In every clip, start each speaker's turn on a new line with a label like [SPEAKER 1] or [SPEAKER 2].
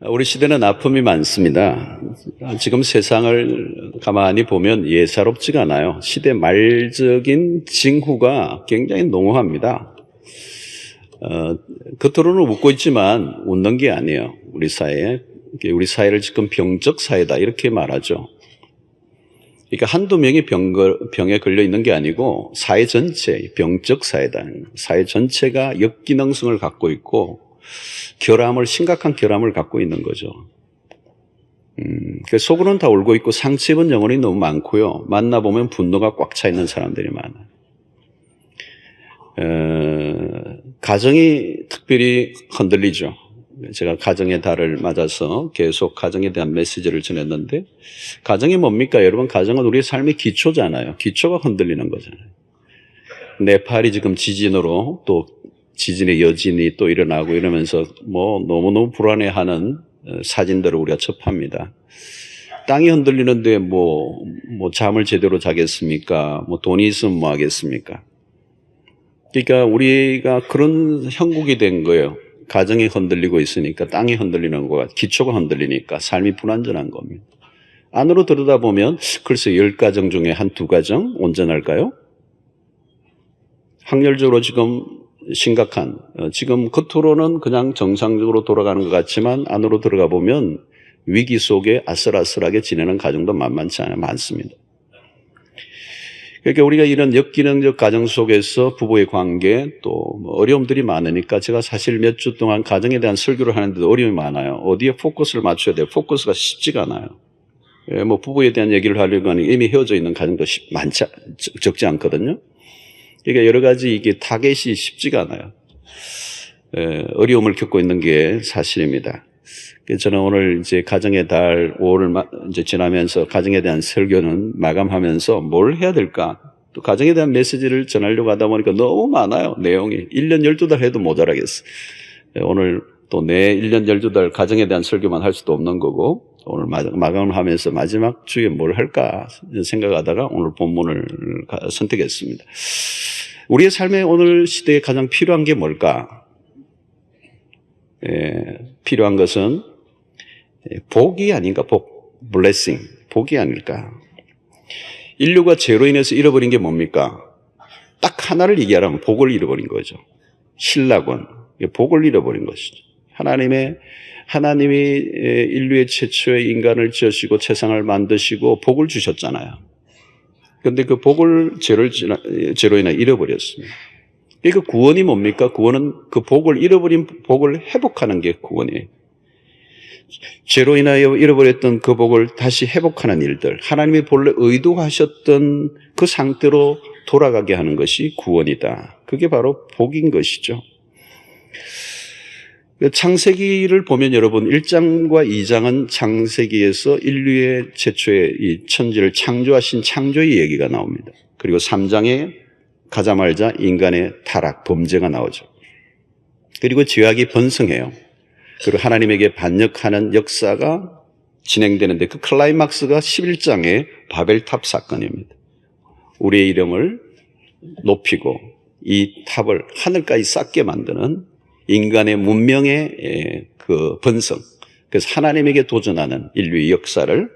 [SPEAKER 1] 우리 시대는 아픔이 많습니다. 지금 세상을 가만히 보면 예사롭지가 않아요. 시대 말적인 징후가 굉장히 농후합니다. 겉으로는 웃고 있지만 웃는 게 아니에요. 우리 사회를 지금 병적 사회다 이렇게 말하죠. 그러니까 한두 명이 병에 걸려 있는 게 아니고 사회 전체 병적 사회다. 사회 전체가 역기능성을 갖고 있고 심각한 결함을 갖고 있는 거죠. 속으로는 다 울고 있고 상처 입은 영혼이 너무 많고요. 만나보면 분노가 꽉 차 있는 사람들이 많아요. 가정이 특별히 흔들리죠. 제가 가정의 달을 맞아서 계속 가정에 대한 메시지를 전했는데, 가정이 뭡니까? 여러분, 가정은 우리의 삶의 기초잖아요. 기초가 흔들리는 거잖아요. 네팔이 지금 지진으로 또 지진의 여진이 또 일어나고 이러면서 너무너무 불안해하는 사진들을 우리가 접합니다. 땅이 흔들리는데 잠을 제대로 자겠습니까? 돈이 있으면 뭐 하겠습니까? 그러니까 우리가 그런 형국이 된 거예요. 가정이 흔들리고 있으니까 땅이 흔들리는 거가 기초가 흔들리니까 삶이 불안전한 겁니다. 안으로 들여다보면 글쎄 10가정 중에 한 2가정 온전할까요? 확률적으로 지금 심각한, 지금 겉으로는 그냥 정상적으로 돌아가는 것 같지만 안으로 들어가 보면 위기 속에 아슬아슬하게 지내는 가정도 만만치 않아요. 많습니다. 그러니까 우리가 이런 역기능적 가정 속에서 부부의 관계 또 어려움들이 많으니까 제가 사실 몇 주 동안 가정에 대한 설교를 하는데도 어려움이 많아요. 어디에 포커스를 맞춰야 돼요? 포커스가 쉽지가 않아요. 부부에 대한 얘기를 하려고 하니 이미 헤어져 있는 가정도 적지 않거든요. 그러니까 여러 가지 이게 타겟이 쉽지가 않아요. 어려움을 겪고 있는 게 사실입니다. 그래서 저는 오늘 이제 가정의 달 5월을 이제 지나면서 가정에 대한 설교는 마감하면서 뭘 해야 될까? 또 가정에 대한 메시지를 전하려고 하다 보니까 너무 많아요. 내용이. 1년 12달 해도 모자라겠어. 오늘 또 1년 12달 가정에 대한 설교만 할 수도 없는 거고, 오늘 마감을 하면서 마지막 주에 뭘 할까 생각하다가 오늘 본문을 선택했습니다. 우리의 삶에 오늘 시대에 가장 필요한 게 뭘까? 필요한 것은 복이 아닌가? blessing, 복이 아닐까? 인류가 죄로 인해서 잃어버린 게 뭡니까? 딱 하나를 얘기하라면 복을 잃어버린 거죠. 신라권, 복을 잃어버린 것이죠. 하나님이 인류의 최초의 인간을 지으시고 세상을 만드시고 복을 주셨잖아요. 그런데 그 복을 죄로 인해 잃어버렸습니다. 그러니까 구원이 뭡니까? 구원은 그 잃어버린 복을 회복하는 게 구원이에요. 죄로 인하여 잃어버렸던 그 복을 다시 회복하는 일들, 하나님이 본래 의도하셨던 그 상태로 돌아가게 하는 것이 구원이다. 그게 바로 복인 것이죠. 창세기를 보면 여러분 1장과 2장은 창세기에서 인류의 최초의 이 천지를 창조하신 창조의 얘기가 나옵니다. 그리고 3장에 가자말자 인간의 타락, 범죄가 나오죠. 그리고 죄악이 번성해요. 그리고 하나님에게 반역하는 역사가 진행되는데 그 클라이막스가 11장의 바벨탑 사건입니다. 우리의 이름을 높이고 이 탑을 하늘까지 쌓게 만드는 인간의 문명의 그 번성, 그래서 하나님에게 도전하는 인류의 역사를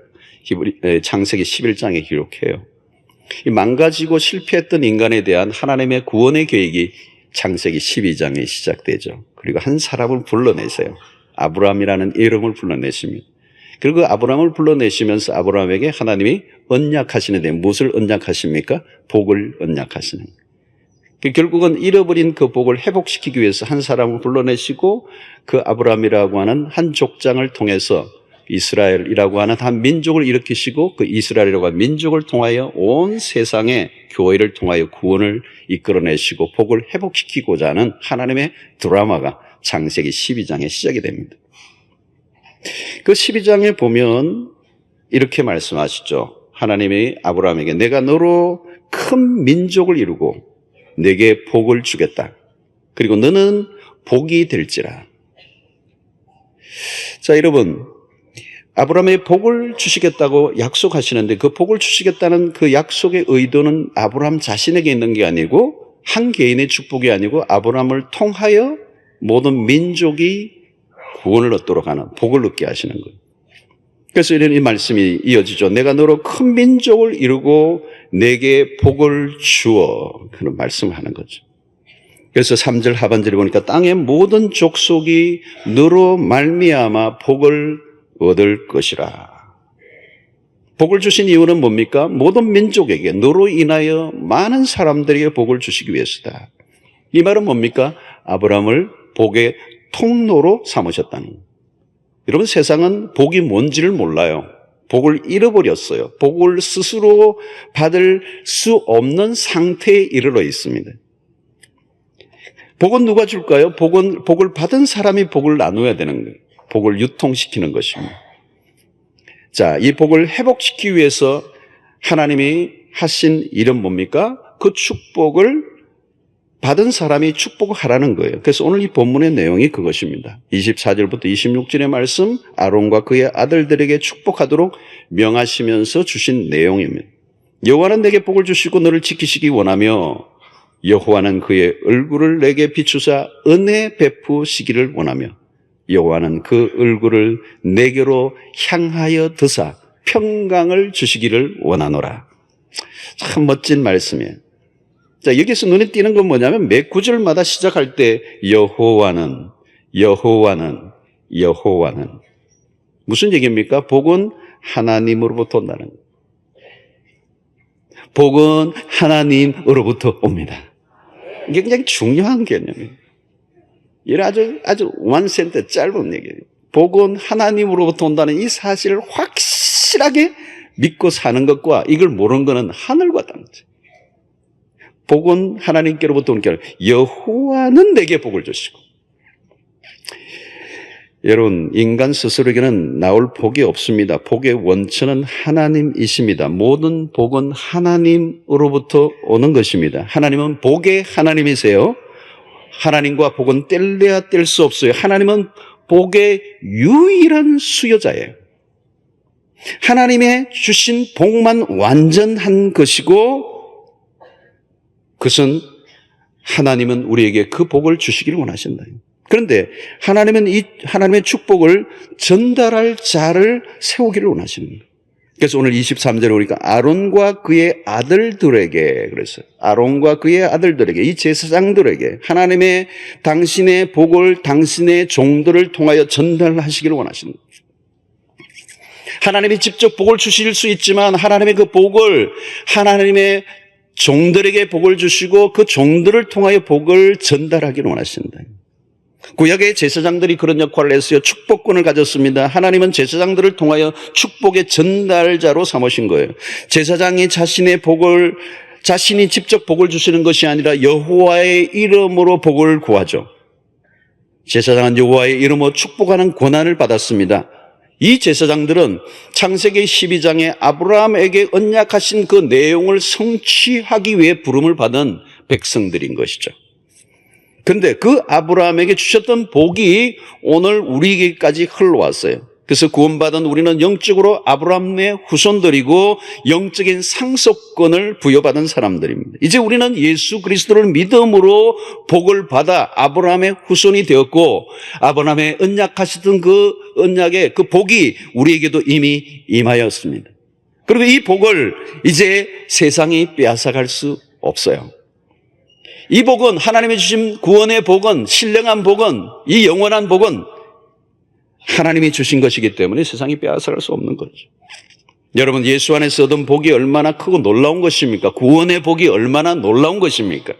[SPEAKER 1] 창세기 11장에 기록해요. 이 망가지고 실패했던 인간에 대한 하나님의 구원의 계획이 창세기 12장에 시작되죠. 그리고 한 사람을 불러내세요. 아브라함이라는 이름을 불러내십니다. 그리고 아브라함을 불러내시면서 아브라함에게 하나님이 언약하시는데 무엇을 언약하십니까? 복을 언약하시는 거예요. 결국은 잃어버린 그 복을 회복시키기 위해서 한 사람을 불러내시고 그 아브라함이라고 하는 한 족장을 통해서 이스라엘이라고 하는 한 민족을 일으키시고 그 이스라엘이라고 하는 민족을 통하여 온 세상의 교회를 통하여 구원을 이끌어내시고 복을 회복시키고자 하는 하나님의 드라마가 창세기 12장에 시작이 됩니다. 그 12장에 보면 이렇게 말씀하시죠. 하나님이 아브라함에게 내가 너로 큰 민족을 이루고 내게 복을 주겠다. 그리고 너는 복이 될지라. 자, 여러분, 아브라함의 복을 주시겠다고 약속하시는데 그 복을 주시겠다는 그 약속의 의도는 아브라함 자신에게 있는 게 아니고 한 개인의 축복이 아니고 아브라함을 통하여 모든 민족이 구원을 얻도록 하는 복을 얻게 하시는 거예요. 그래서 이런 이 말씀이 이어지죠. 내가 너로 큰 민족을 이루고 내게 복을 주어. 그런 말씀을 하는 거죠. 그래서 3절 하반절에 보니까 땅의 모든 족속이 너로 말미암아 복을 얻을 것이라. 복을 주신 이유는 뭡니까? 모든 민족에게 너로 인하여 많은 사람들에게 복을 주시기 위해서다. 이 말은 뭡니까? 아브라함을 복의 통로로 삼으셨다는 거예요. 여러분, 세상은 복이 뭔지를 몰라요. 복을 잃어버렸어요. 복을 스스로 받을 수 없는 상태에 이르러 있습니다. 복은 누가 줄까요? 복을 받은 사람이 복을 나눠야 되는 거예요. 복을 유통시키는 것입니다. 자, 이 복을 회복시키기 위해서 하나님이 하신 일은 뭡니까? 그 축복을 받은 사람이 축복하라는 거예요. 그래서 오늘 이 본문의 내용이 그것입니다. 24절부터 26절의 말씀, 아론과 그의 아들들에게 축복하도록 명하시면서 주신 내용입니다. 여호와는 내게 복을 주시고 너를 지키시기 원하며 여호와는 그의 얼굴을 내게 비추사 은혜 베푸시기를 원하며 여호와는 그 얼굴을 내게로 향하여 드사 평강을 주시기를 원하노라. 참 멋진 말씀이에요. 자, 여기서 눈에 띄는 건 뭐냐면 매 구절마다 시작할 때 여호와는 무슨 얘기입니까? 복은 하나님으로부터 온다는 거예요. 복은 하나님으로부터 옵니다. 이게 굉장히 중요한 개념이에요. 이런 아주 완센트 짧은 얘기예요. 복은 하나님으로부터 온다는 이 사실을 확실하게 믿고 사는 것과 이걸 모르는 것은 하늘과 땅이죠. 복은 하나님께로부터 온 게 아니라 여호와는 내게 복을 주시고. 여러분, 인간 스스로에게는 나올 복이 없습니다. 복의 원천은 하나님이십니다. 모든 복은 하나님으로부터 오는 것입니다. 하나님은 복의 하나님이세요. 하나님과 복은 뗄래야 뗄 수 없어요. 하나님은 복의 유일한 수여자예요. 하나님의 주신 복만 완전한 것이고 그것은 하나님은 우리에게 그 복을 주시기를 원하신다. 그런데 하나님은 이 하나님의 축복을 전달할 자를 세우기를 원하시는 거예요. 그래서 오늘 23절에 보니까 아론과 그의 아들들에게 그랬어요. 아론과 그의 아들들에게, 이 제사장들에게 하나님의 당신의 복을 당신의 종들을 통하여 전달하시기를 원하시는 거예요. 하나님이 직접 복을 주실 수 있지만 하나님의 그 복을 하나님의 종들에게 복을 주시고 그 종들을 통하여 복을 전달하기를 원하신다. 구약의 제사장들이 그런 역할을 했어요. 축복권을 가졌습니다. 하나님은 제사장들을 통하여 축복의 전달자로 삼으신 거예요. 제사장이 자신이 직접 복을 주시는 것이 아니라 여호와의 이름으로 복을 구하죠. 제사장은 여호와의 이름으로 축복하는 권한을 받았습니다. 이 제사장들은 창세기 12장에 아브라함에게 언약하신 그 내용을 성취하기 위해 부름을 받은 백성들인 것이죠. 그런데 그 아브라함에게 주셨던 복이 오늘 우리에게까지 흘러왔어요. 그래서 구원받은 우리는 영적으로 아브라함의 후손들이고 영적인 상속권을 부여받은 사람들입니다. 이제 우리는 예수 그리스도를 믿음으로 복을 받아 아브라함의 후손이 되었고 아브라함의 언약하셨던 그 언약의 그 복이 우리에게도 이미 임하였습니다. 그리고 이 복을 이제 세상이 빼앗아갈 수 없어요. 이 복은 하나님이 주신 구원의 복은, 신령한 복은, 이 영원한 복은 하나님이 주신 것이기 때문에 세상이 빼앗아갈 수 없는 거죠. 여러분, 예수 안에서 얻은 복이 얼마나 크고 놀라운 것입니까? 구원의 복이 얼마나 놀라운 것입니까?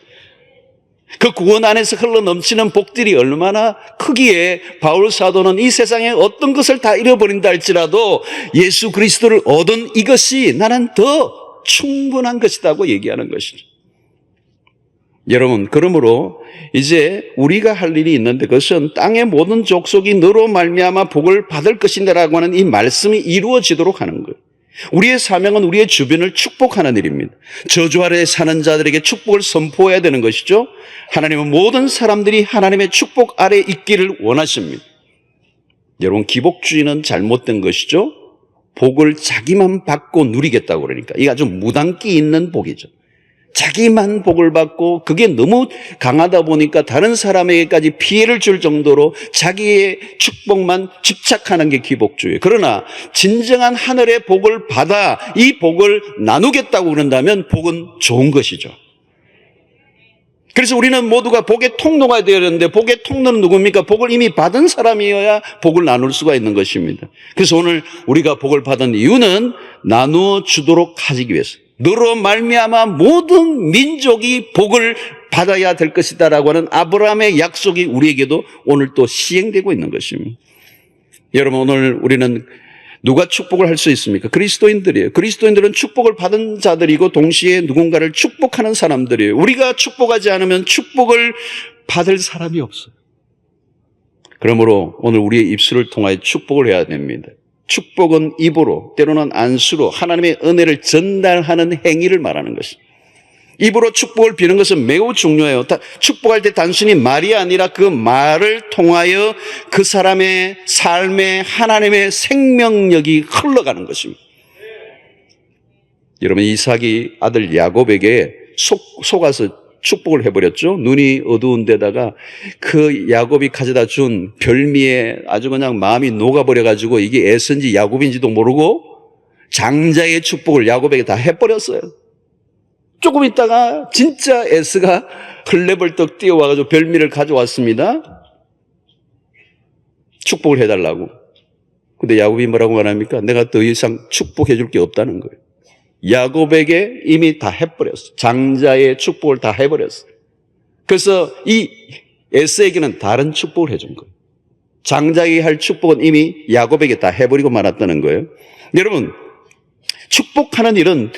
[SPEAKER 1] 그 구원 안에서 흘러넘치는 복들이 얼마나 크기에 바울 사도는 이 세상에 어떤 것을 다 잃어버린다 할지라도 예수 그리스도를 얻은 이것이 나는 더 충분한 것이라고 얘기하는 것이죠. 여러분, 그러므로 이제 우리가 할 일이 있는데 그것은 땅의 모든 족속이 너로 말미암아 복을 받을 것인다라고 하는 이 말씀이 이루어지도록 하는 거예요. 우리의 사명은 우리의 주변을 축복하는 일입니다. 저주 아래 사는 자들에게 축복을 선포해야 되는 것이죠. 하나님은 모든 사람들이 하나님의 축복 아래 있기를 원하십니다. 여러분, 기복주의는 잘못된 것이죠. 복을 자기만 받고 누리겠다고 그러니까 이게 아주 무당기 있는 복이죠. 자기만 복을 받고 그게 너무 강하다 보니까 다른 사람에게까지 피해를 줄 정도로 자기의 축복만 집착하는 게 기복주의. 그러나 진정한 하늘의 복을 받아 이 복을 나누겠다고 그런다면 복은 좋은 것이죠. 그래서 우리는 모두가 복의 통로가 되어야 되는데 복의 통로는 누굽니까? 복을 이미 받은 사람이어야 복을 나눌 수가 있는 것입니다. 그래서 오늘 우리가 복을 받은 이유는 나누어 주도록 하기 위해서. 너로 말미암아 모든 민족이 복을 받아야 될 것이다라고 하는 아브라함의 약속이 우리에게도 오늘 또 시행되고 있는 것입니다. 여러분, 오늘 우리는 누가 축복을 할 수 있습니까? 그리스도인들이에요. 그리스도인들은 축복을 받은 자들이고 동시에 누군가를 축복하는 사람들이에요. 우리가 축복하지 않으면 축복을 받을 사람이 없어요. 그러므로 오늘 우리의 입술을 통하여 축복을 해야 됩니다. 축복은 입으로, 때로는 안수로 하나님의 은혜를 전달하는 행위를 말하는 것입니다. 입으로 축복을 비는 것은 매우 중요해요. 축복할 때 단순히 말이 아니라 그 말을 통하여 그 사람의 삶에 하나님의 생명력이 흘러가는 것입니다. 여러분, 이삭이 아들 야곱에게 속아서 축복을 해버렸죠. 눈이 어두운 데다가 그 야곱이 가져다 준 별미에 아주 그냥 마음이 녹아버려가지고 이게 에서인지 야곱인지도 모르고 장자의 축복을 야곱에게 다 해버렸어요. 조금 있다가 진짜 에스가 흘레벌떡 뛰어와가지고 별미를 가져왔습니다. 축복을 해달라고. 근데 야곱이 뭐라고 말합니까? 내가 더 이상 축복해 줄 게 없다는 거예요. 야곱에게 이미 다 해버렸어. 장자의 축복을 다 해버렸어. 그래서 이 에스에게는 다른 축복을 해준 거예요. 장자에게 할 축복은 이미 야곱에게 다 해버리고 말았다는 거예요. 여러분, 축복하는 일은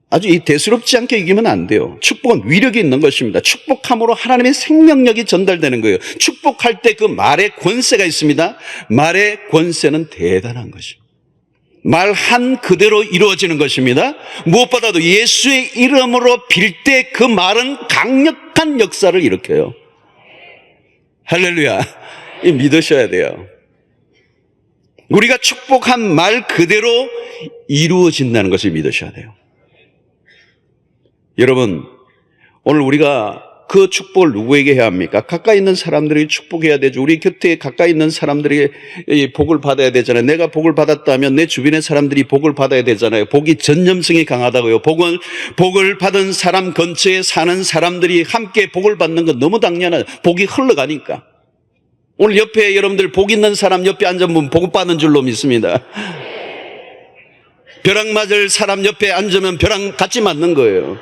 [SPEAKER 1] 아주 대수롭지 않게 이기면 안 돼요. 축복은 위력이 있는 것입니다. 축복함으로 하나님의 생명력이 전달되는 거예요. 축복할 때 그 말의 권세가 있습니다. 말의 권세는 대단한 것입니다. 말한 그대로 이루어지는 것입니다. 무엇보다도 예수의 이름으로 빌 때 그 말은 강력한 역사를 일으켜요. 할렐루야. 이 믿으셔야 돼요. 우리가 축복한 말 그대로 이루어진다는 것을 믿으셔야 돼요. 여러분, 오늘 우리가 그 축복을 누구에게 해야 합니까? 가까이 있는 사람들에게 축복해야 되죠. 우리 곁에 가까이 있는 사람들에게 복을 받아야 되잖아요. 내가 복을 받았다면 내 주변의 사람들이 복을 받아야 되잖아요. 복이 전염성이 강하다고요. 복을 받은 사람 근처에 사는 사람들이 함께 복을 받는 건 너무 당연하죠. 복이 흘러가니까. 오늘 옆에 여러분들 복 있는 사람 옆에 앉으면 복 받는 줄로 믿습니다. 벼락 맞을 사람 옆에 앉으면 벼락 같이 맞는 거예요.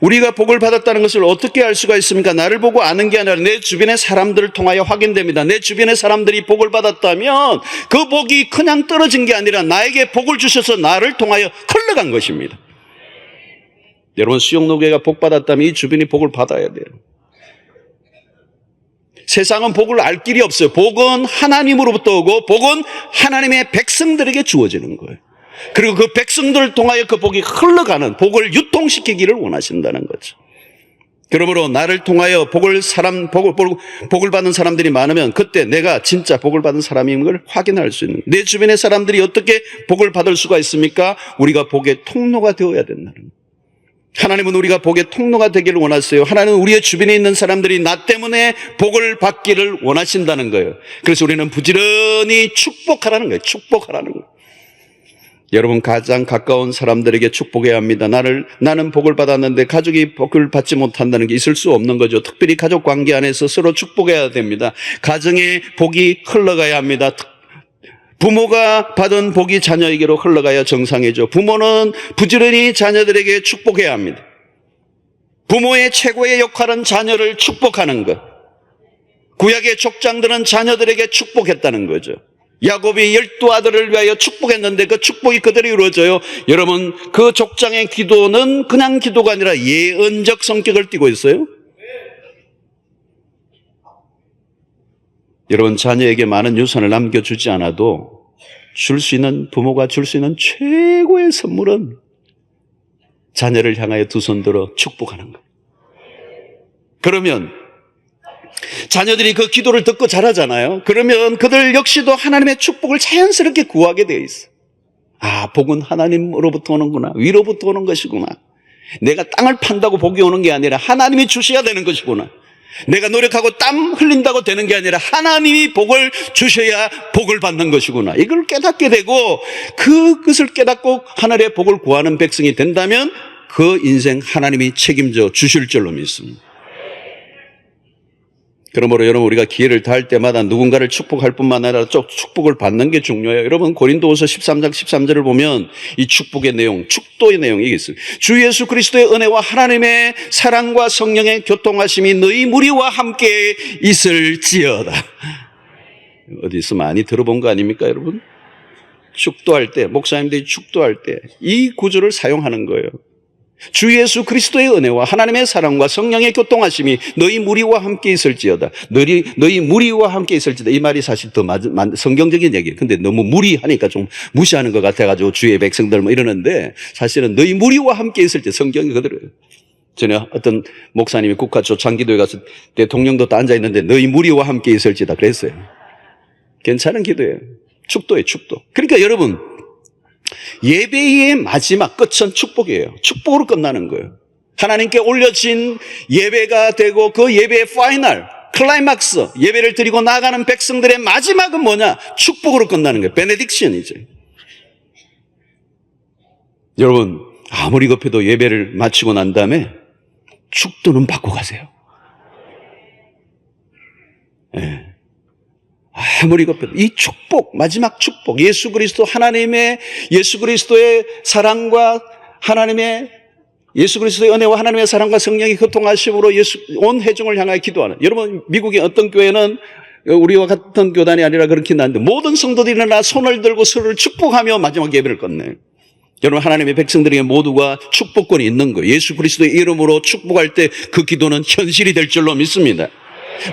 [SPEAKER 1] 우리가 복을 받았다는 것을 어떻게 알 수가 있습니까? 나를 보고 아는 게 아니라 내 주변의 사람들을 통하여 확인됩니다. 내 주변의 사람들이 복을 받았다면 그 복이 그냥 떨어진 게 아니라 나에게 복을 주셔서 나를 통하여 흘러간 것입니다. 여러분, 수영노교회가 복 받았다면 이 주변이 복을 받아야 돼요. 세상은 복을 알 길이 없어요. 복은 하나님으로부터 오고 복은 하나님의 백성들에게 주어지는 거예요. 그리고 그 백성들을 통하여 그 복이 흘러가는, 복을 유통시키기를 원하신다는 거죠. 그러므로 나를 통하여 복을 받는 사람들이 많으면 그때 내가 진짜 복을 받은 사람인 걸 확인할 수 있는, 내 주변의 사람들이 어떻게 복을 받을 수가 있습니까? 우리가 복의 통로가 되어야 된다는 거예요. 하나님은 우리가 복의 통로가 되기를 원하세요. 하나님은 우리의 주변에 있는 사람들이 나 때문에 복을 받기를 원하신다는 거예요. 그래서 우리는 부지런히 축복하라는 거예요. 축복하라는 거예요. 여러분, 가장 가까운 사람들에게 축복해야 합니다. 나는 복을 받았는데 가족이 복을 받지 못한다는 게 있을 수 없는 거죠. 특별히 가족 관계 안에서 서로 축복해야 됩니다. 가정에 복이 흘러가야 합니다. 부모가 받은 복이 자녀에게로 흘러가야 정상이죠. 부모는 부지런히 자녀들에게 축복해야 합니다. 부모의 최고의 역할은 자녀를 축복하는 것. 구약의 족장들은 자녀들에게 축복했다는 거죠. 야곱이 12아들을 위하여 축복했는데 그 축복이 그대로 이루어져요. 여러분, 그 족장의 기도는 그냥 기도가 아니라 예언적 성격을 띠고 있어요. 여러분, 자녀에게 많은 유산을 남겨주지 않아도 부모가 줄 수 있는 최고의 선물은 자녀를 향하여 두 손 들어 축복하는 거예요. 그러면 자녀들이 그 기도를 듣고 자라잖아요. 그러면 그들 역시도 하나님의 축복을 자연스럽게 구하게 되어 있어요. 아, 복은 하나님으로부터 오는구나. 위로부터 오는 것이구나. 내가 땅을 판다고 복이 오는 게 아니라 하나님이 주셔야 되는 것이구나. 내가 노력하고 땀 흘린다고 되는 게 아니라 하나님이 복을 주셔야 복을 받는 것이구나. 이걸 깨닫게 되고 그것을 깨닫고 하늘의 복을 구하는 백성이 된다면 그 인생 하나님이 책임져 주실 줄로 믿습니다. 그러므로 여러분, 우리가 기회를 다할 때마다 누군가를 축복할 뿐만 아니라 축복을 받는 게 중요해요. 여러분, 고린도후서 13장 13절을 보면 이 축복의 내용, 축도의 내용이 있어요. 주 예수 그리스도의 은혜와 하나님의 사랑과 성령의 교통하심이 너희 무리와 함께 있을지어다. 어디서 많이 들어본 거 아닙니까, 여러분? 축도할 때, 목사님들이 축도할 때 이 구절을 사용하는 거예요. 주 예수 그리스도의 은혜와 하나님의 사랑과 성령의 교통하심이 너희 무리와 함께 있을지어다. 너희 무리와 함께 있을지어다. 이 말이 사실 더 성경적인 얘기예요. 근데 너무 무리하니까 좀 무시하는 것 같아가지고 주의 백성들 뭐 이러는데, 사실은 너희 무리와 함께 있을지 성경이 그대로예요. 전에 어떤 목사님이 국가 초창기도에 가서 대통령도 또 앉아있는데 너희 무리와 함께 있을지다 그랬어요. 괜찮은 기도예요. 축도예요, 축도. 그러니까 여러분, 예배의 마지막 끝은 축복이에요. 축복으로 끝나는 거예요. 하나님께 올려진 예배가 되고 그 예배의 파이널, 클라이막스, 예배를 드리고 나가는 백성들의 마지막은 뭐냐? 축복으로 끝나는 거예요. 베네딕션이죠. 여러분, 아무리 급해도 예배를 마치고 난 다음에 축도는 받고 가세요. 네. 아무리 급해도 이 축복, 마지막 축복, 예수 그리스도의 사랑과 예수 그리스도의 은혜와 하나님의 사랑과 성령의 교통하심으로 온 회중을 향하여 기도하는. 여러분, 미국의 어떤 교회는 우리와 같은 교단이 아니라 그렇긴 한데 모든 성도들이 일어나 손을 들고 서로를 축복하며 마지막 예배를 끝내요. 여러분, 하나님의 백성들에게 모두가 축복권이 있는 거예요. 예수 그리스도의 이름으로 축복할 때 그 기도는 현실이 될 줄로 믿습니다.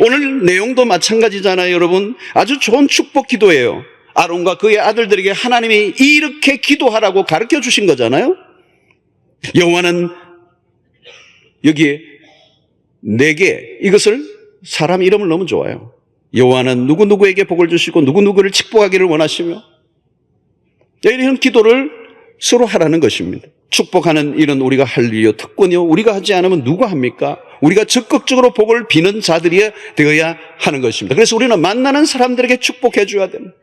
[SPEAKER 1] 오늘 내용도 마찬가지잖아요, 여러분. 아주 좋은 축복 기도예요. 아론과 그의 아들들에게 하나님이 이렇게 기도하라고 가르쳐 주신 거잖아요. 여호와는 여기에 내게, 이것을 사람 이름을 너무 좋아요. 여호와는 누구누구에게 복을 주시고 누구누구를 축복하기를 원하시며, 이런 기도를 서로 하라는 것입니다. 축복하는 일은 우리가 할 일이요, 특권이요. 우리가 하지 않으면 누가 합니까? 우리가 적극적으로 복을 비는 자들이 되어야 하는 것입니다. 그래서 우리는 만나는 사람들에게 축복해 줘야 됩니다.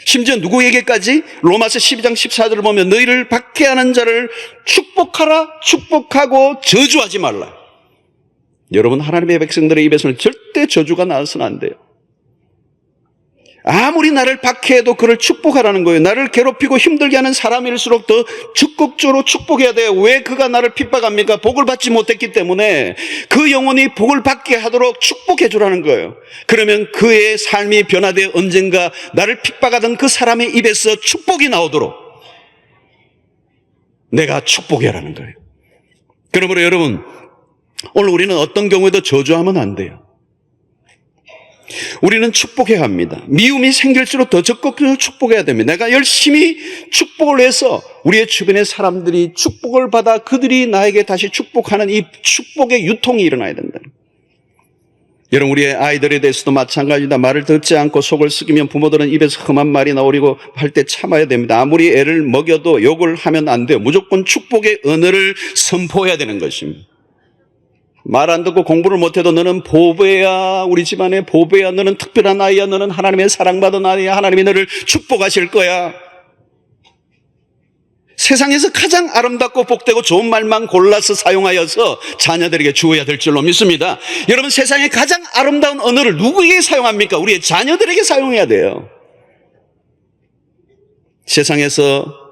[SPEAKER 1] 심지어 누구에게까지? 로마서 12장 14절을 보면 너희를 박해하는 자를 축복하라, 축복하고 저주하지 말라. 여러분, 하나님의 백성들의 입에서는 절대 저주가 나와서는 안 돼요. 아무리 나를 박해해도 그를 축복하라는 거예요. 나를 괴롭히고 힘들게 하는 사람일수록 더 적극적으로 축복해야 돼요. 왜 그가 나를 핍박합니까? 복을 받지 못했기 때문에 그 영혼이 복을 받게 하도록 축복해 주라는 거예요. 그러면 그의 삶이 변화되어 언젠가 나를 핍박하던 그 사람의 입에서 축복이 나오도록 내가 축복해라는 거예요. 그러므로 여러분, 오늘 우리는 어떤 경우에도 저주하면 안 돼요. 우리는 축복해야 합니다. 미움이 생길수록 더 적극적으로 축복해야 됩니다. 내가 열심히 축복을 해서 우리의 주변의 사람들이 축복을 받아 그들이 나에게 다시 축복하는 이 축복의 유통이 일어나야 된다. 여러분, 우리의 아이들에 대해서도 마찬가지다. 말을 듣지 않고 속을 썩이면 부모들은 입에서 험한 말이 나오려고 할 때 참아야 됩니다. 아무리 애를 먹여도 욕을 하면 안 돼요. 무조건 축복의 언어를 선포해야 되는 것입니다. 말 안 듣고 공부를 못해도 너는 보배야, 우리 집안의 보배야, 너는 특별한 아이야, 너는 하나님의 사랑받은 아이야, 하나님이 너를 축복하실 거야. 세상에서 가장 아름답고 복되고 좋은 말만 골라서 사용하여서 자녀들에게 주어야 될 줄로 믿습니다. 여러분, 세상에 가장 아름다운 언어를 누구에게 사용합니까? 우리의 자녀들에게 사용해야 돼요. 세상에서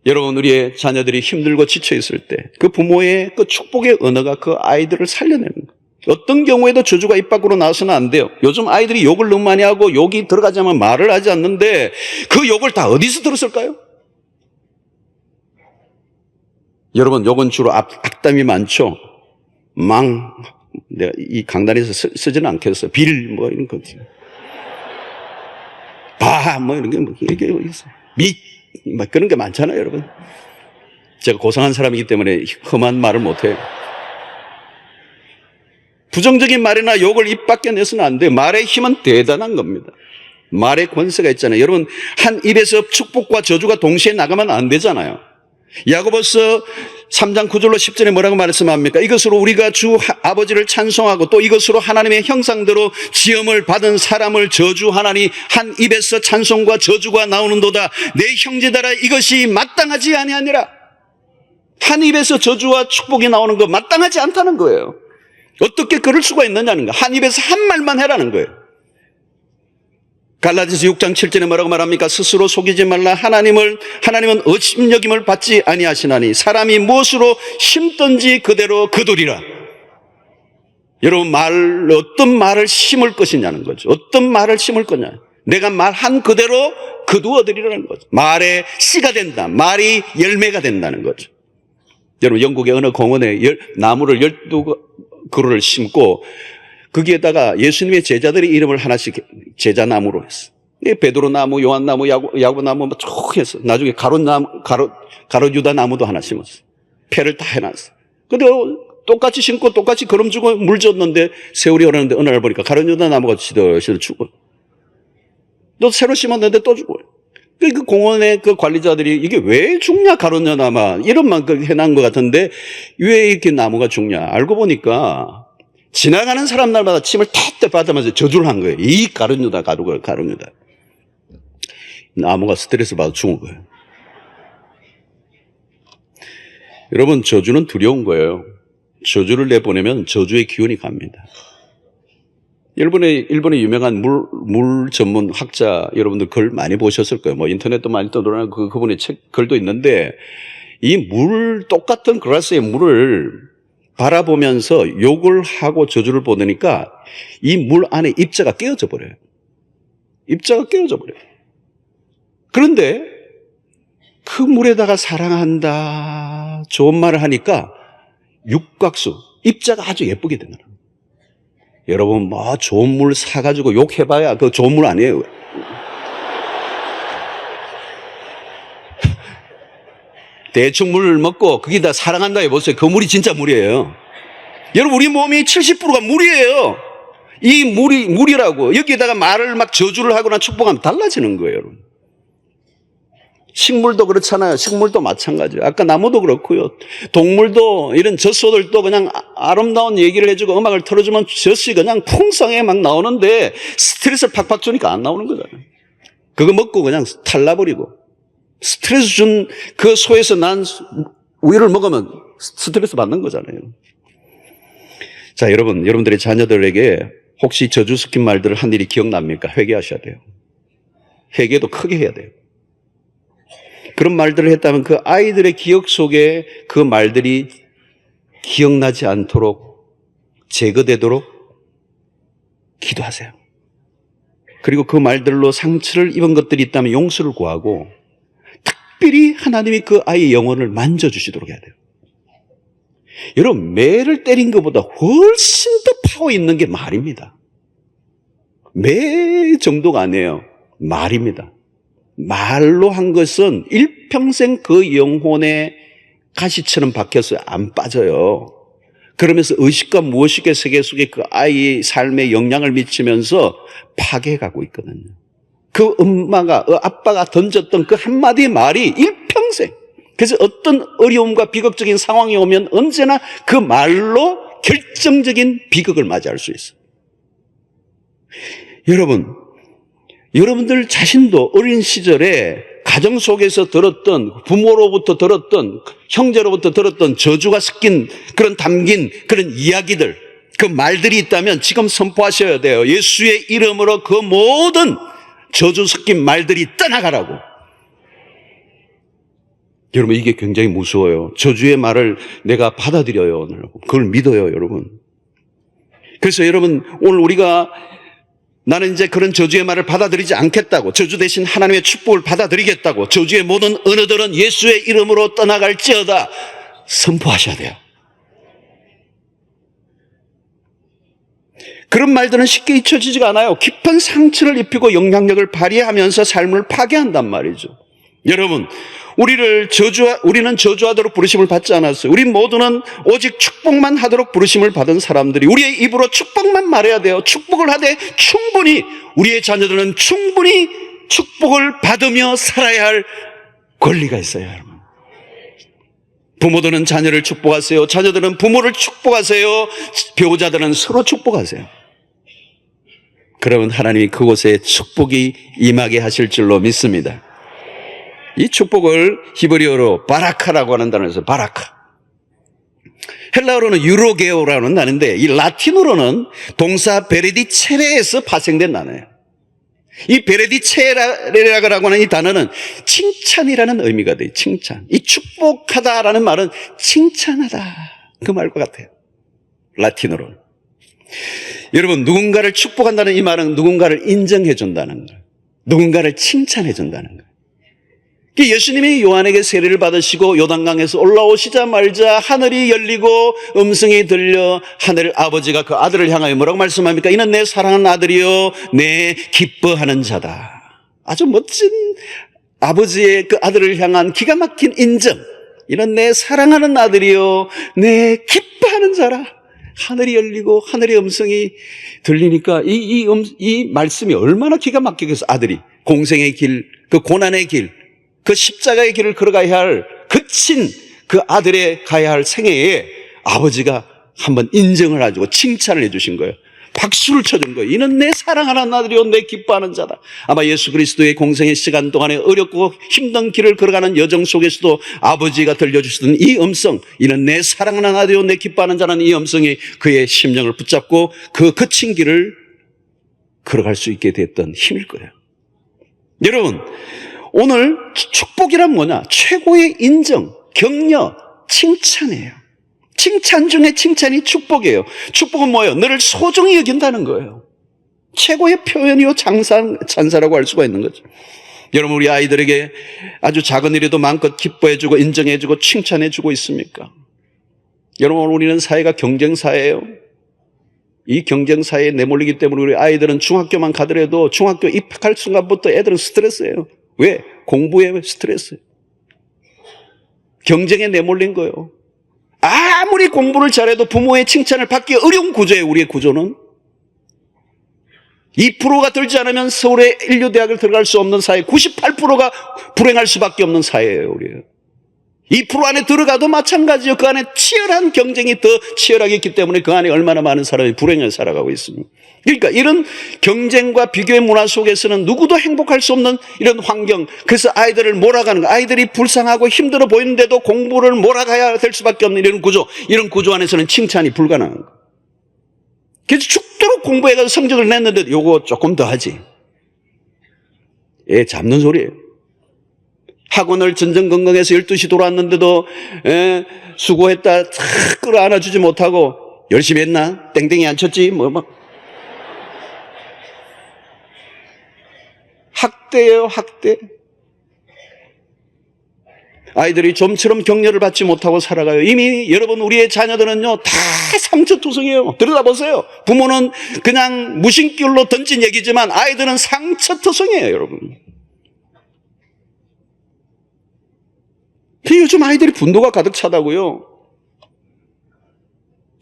[SPEAKER 1] 여러분, 우리의 자녀들이 힘들고 지쳐 있을 때 그 부모의 그 축복의 언어가 그 아이들을 살려내는 거예요. 어떤 경우에도 저주가 입 밖으로 나와서는 안 돼요. 요즘 아이들이 욕을 너무 많이 하고 욕이 들어가자면 말을 하지 않는데 그 욕을 다 어디서 들었을까요? 여러분, 욕은 주로 악담이 많죠. 내가 이 강단에서 쓰지는 않겠어요. 뭐 이런 거. 뭐 이런 게 뭐 이게 있어요. 막 그런 게 많잖아요, 여러분. 제가 고상한 사람이기 때문에 험한 말을 못해요. 부정적인 말이나 욕을 입 밖에 내서는 안 돼요. 말의 힘은 대단한 겁니다. 말의 권세가 있잖아요. 여러분, 한 입에서 축복과 저주가 동시에 나가면 안 되잖아요. 야고보서 3장 9절로 10절에 뭐라고 말씀합니까? 이것으로 우리가 주 아버지를 찬송하고 또 이것으로 하나님의 형상대로 지음을 받은 사람을 저주하나니 한 입에서 찬송과 저주가 나오는도다. 내 형제들아, 이것이 마땅하지 아니하니라. 한 입에서 저주와 축복이 나오는 거 마땅하지 않다는 거예요. 어떻게 그럴 수가 있느냐는 거. 한 입에서 한 말만 해라는 거예요. 갈라디아서 6장 7절에 뭐라고 말합니까? 스스로 속이지 말라. 하나님은 의심여김을 받지 아니하시나니 사람이 무엇으로 심든지 그대로 거두리라. 여러분, 어떤 말을 심을 것이냐는 거죠. 어떤 말을 심을 거냐. 내가 말한 그대로 거두어드리라는 거죠. 말에 씨가 된다. 말이 열매가 된다는 거죠. 여러분, 영국의 어느 공원에 나무를 12그루를 심고 거기에다가 예수님의 제자들의 이름을 하나씩 제자나무로 했어. 베드로 나무, 요한 나무, 야고 나무 쭉 했어. 나중에 가롯 유다 나무도 하나 심었어. 패를 다 해놨어. 근데 똑같이 심고 똑같이 거름 주고 물 줬는데 세월이 흐르는데 어느 날 보니까 가롯 유다 나무가 시들시들 죽어. 또 새로 심었는데 또 죽어. 그 공원의 그 관리자들이 이게 왜 죽냐, 가롯 유다 나무. 이름만 해놓은 것 같은데 왜 이렇게 나무가 죽냐. 알고 보니까 지나가는 사람들마다 침을 탓대 받으면서 저주를 한 거예요. 이 가룟유다. 나무가 스트레스 받아 죽은 거예요. 여러분, 저주는 두려운 거예요. 저주를 내보내면 저주의 기운이 갑니다. 일본의 유명한 물 전문 학자 여러분들 글 많이 보셨을 거예요. 뭐 인터넷도 많이 떠돌아다니고 그분의 글도 있는데 이 똑같은 그라스의 물을 바라보면서 욕을 하고 저주를 보내니까 이 물 안에 입자가 깨어져 버려요. 그런데 그 물에다가 사랑한다, 좋은 말을 하니까 육각수, 입자가 아주 예쁘게 되는 거예요. 여러분, 뭐 좋은 물 사가지고 욕해봐야 그 좋은 물 아니에요. 대충 물을 먹고 거기다 사랑한다 해보세요. 그 물이 진짜 물이에요. 여러분, 우리 몸이 70%가 물이에요. 이 물이라고. 여기에다가 말을 막 저주를 하거나 축복하면 달라지는 거예요, 여러분. 식물도 그렇잖아요. 식물도 마찬가지예요. 아까 나무도 그렇고요. 동물도, 이런 젖소들도 그냥 아름다운 얘기를 해주고 음악을 틀어주면 젖이 그냥 풍성하게 막 나오는데 스트레스를 팍팍 주니까 안 나오는 거잖아요. 그거 먹고 그냥 탈나버리고. 스트레스 준 그 소에서 난 우유를 먹으면 스트레스 받는 거잖아요. 자, 여러분들의 자녀들에게 혹시 저주 섞인 말들을 한 일이 기억납니까? 회개하셔야 돼요. 회개도 크게 해야 돼요. 그런 말들을 했다면 그 아이들의 기억 속에 그 말들이 기억나지 않도록 제거되도록 기도하세요. 그리고 그 말들로 상처를 입은 것들이 있다면 용서를 구하고 특별히 하나님이 그 아이의 영혼을 만져주시도록 해야 돼요. 여러분, 매를 때린 것보다 훨씬 더 파워 있는 게 말입니다. 매 정도가 아니에요. 말입니다. 말로 한 것은 일평생 그 영혼의 가시처럼 박혀서 안 빠져요. 그러면서 의식과 무의식의 세계 속에 그 아이의 삶에 영향을 미치면서 파괴가고 있거든요. 그 엄마가, 아빠가 던졌던 그 한마디의 말이 일평생. 그래서 어떤 어려움과 비극적인 상황이 오면 언제나 그 말로 결정적인 비극을 맞이할 수 있어요. 여러분들 자신도 어린 시절에 가정 속에서 들었던, 부모로부터 들었던, 형제로부터 들었던 저주가 섞인 그런 담긴 그런 이야기들, 그 말들이 있다면 지금 선포하셔야 돼요. 예수의 이름으로 그 모든 저주 섞인 말들이 떠나가라고. 여러분, 이게 굉장히 무서워요. 저주의 말을 내가 받아들여요. 그걸 믿어요, 여러분. 그래서 여러분, 오늘 우리가 나는 이제 그런 저주의 말을 받아들이지 않겠다고, 저주 대신 하나님의 축복을 받아들이겠다고, 저주의 모든 언어들은 예수의 이름으로 떠나갈지어다 선포하셔야 돼요. 그런 말들은 쉽게 잊혀지지가 않아요. 깊은 상처를 입히고 영향력을 발휘하면서 삶을 파괴한단 말이죠. 여러분, 우리는 저주하도록 부르심을 받지 않았어요. 우리 모두는 오직 축복만 하도록 부르심을 받은 사람들이 우리의 입으로 축복만 말해야 돼요. 축복을 하되 충분히 우리의 자녀들은 충분히 축복을 받으며 살아야 할 권리가 있어요, 여러분. 부모들은 자녀를 축복하세요. 자녀들은 부모를 축복하세요. 배우자들은 서로 축복하세요. 그러면 하나님이 그곳에 축복이 임하게 하실 줄로 믿습니다. 이 축복을 히브리어로 바라카라고 하는 단어에서 바라카. 헬라어로는 유로게오라는 단어인데 이 라틴어로는 동사 베레디체레에서 파생된 단어예요. 이 베레디체레라고 하는 이 단어는 칭찬이라는 의미가 돼요. 칭찬. 이 축복하다라는 말은 칭찬하다. 그 말과 같아요. 라틴어로는. 여러분, 누군가를 축복한다는 이 말은 누군가를 인정해 준다는 거예요. 누군가를 칭찬해 준다는 거예요. 예수님이 요한에게 세례를 받으시고 요단강에서 올라오시자마자 하늘이 열리고 음성이 들려 하늘 아버지가 그 아들을 향하여 뭐라고 말씀합니까? 이는 내 사랑하는 아들이요 내 기뻐하는 자다. 아주 멋진 아버지의 그 아들을 향한 기가 막힌 인정. 이는 내 사랑하는 아들이요 내 기뻐하는 자라. 하늘이 열리고 하늘의 음성이 들리니까 이 말씀이 얼마나 기가 막히겠어. 아들이 공생의 길, 그 고난의 길, 그 십자가의 길을 걸어가야 할 그친 그 아들의 가야 할 생애에 아버지가 한번 인정을 해주고 칭찬을 해주신 거예요. 박수를 쳐준 거예요. 이는 내 사랑하는 아들이요 내 기뻐하는 자다. 아마 예수 그리스도의 공생의 시간 동안에 어렵고 힘든 길을 걸어가는 여정 속에서도 아버지가 들려주시던 이 음성, 이는 내 사랑하는 아들이요 내 기뻐하는 자라는 이 음성이 그의 심령을 붙잡고 그 거친 길을 걸어갈 수 있게 됐던 힘일 거예요. 여러분, 오늘 축복이란 뭐냐? 최고의 인정, 격려, 칭찬이에요. 칭찬 중에 칭찬이 축복이에요. 축복은 뭐예요? 너를 소중히 여긴다는 거예요. 최고의 표현이요 찬사라고 할 수가 있는 거죠. 여러분, 우리 아이들에게 아주 작은 일에도 마음껏 기뻐해주고 인정해주고 칭찬해주고 있습니까? 여러분, 우리는 사회가 경쟁사회예요. 이 경쟁사회에 내몰리기 때문에 우리 아이들은 중학교만 가더라도 중학교 입학할 순간부터 애들은 스트레스예요. 왜? 공부에 스트레스. 경쟁에 내몰린 거예요. 아무리 공부를 잘해도 부모의 칭찬을 받기 어려운 구조예요. 우리의 구조는 2%가 들지 않으면 서울의 인류대학을 들어갈 수 없는 사회, 98%가 불행할 수밖에 없는 사회예요. 우리는 2% 안에 들어가도 마찬가지요. 그 안에 치열한 경쟁이 더 치열하게 있기 때문에 그 안에 얼마나 많은 사람이 불행을 살아가고 있습니다. 그러니까 이런 경쟁과 비교의 문화 속에서는 누구도 행복할 수 없는 이런 환경, 그래서 아이들을 몰아가는 거, 아이들이 불쌍하고 힘들어 보이는데도 공부를 몰아가야 될 수밖에 없는 이런 구조 안에서는 칭찬이 불가능한 거. 그래서 죽도록 공부해가지고 성적을 냈는데 요거 조금 더 하지. 애 잡는 소리예요. 학원을 전전긍긍해서 12시 돌아왔는데도 수고했다 탁 끌어안아주지 못하고 열심히 했나? 땡땡이 안 쳤지? 학대예요, 학대. 아이들이 좀처럼 격려를 받지 못하고 살아가요. 이미 여러분, 우리의 자녀들은요 다 상처투성이에요. 들여다보세요. 부모는 그냥 무심결로 던진 얘기지만 아이들은 상처투성이에요, 여러분. 요즘 아이들이 분노가 가득 차다고요.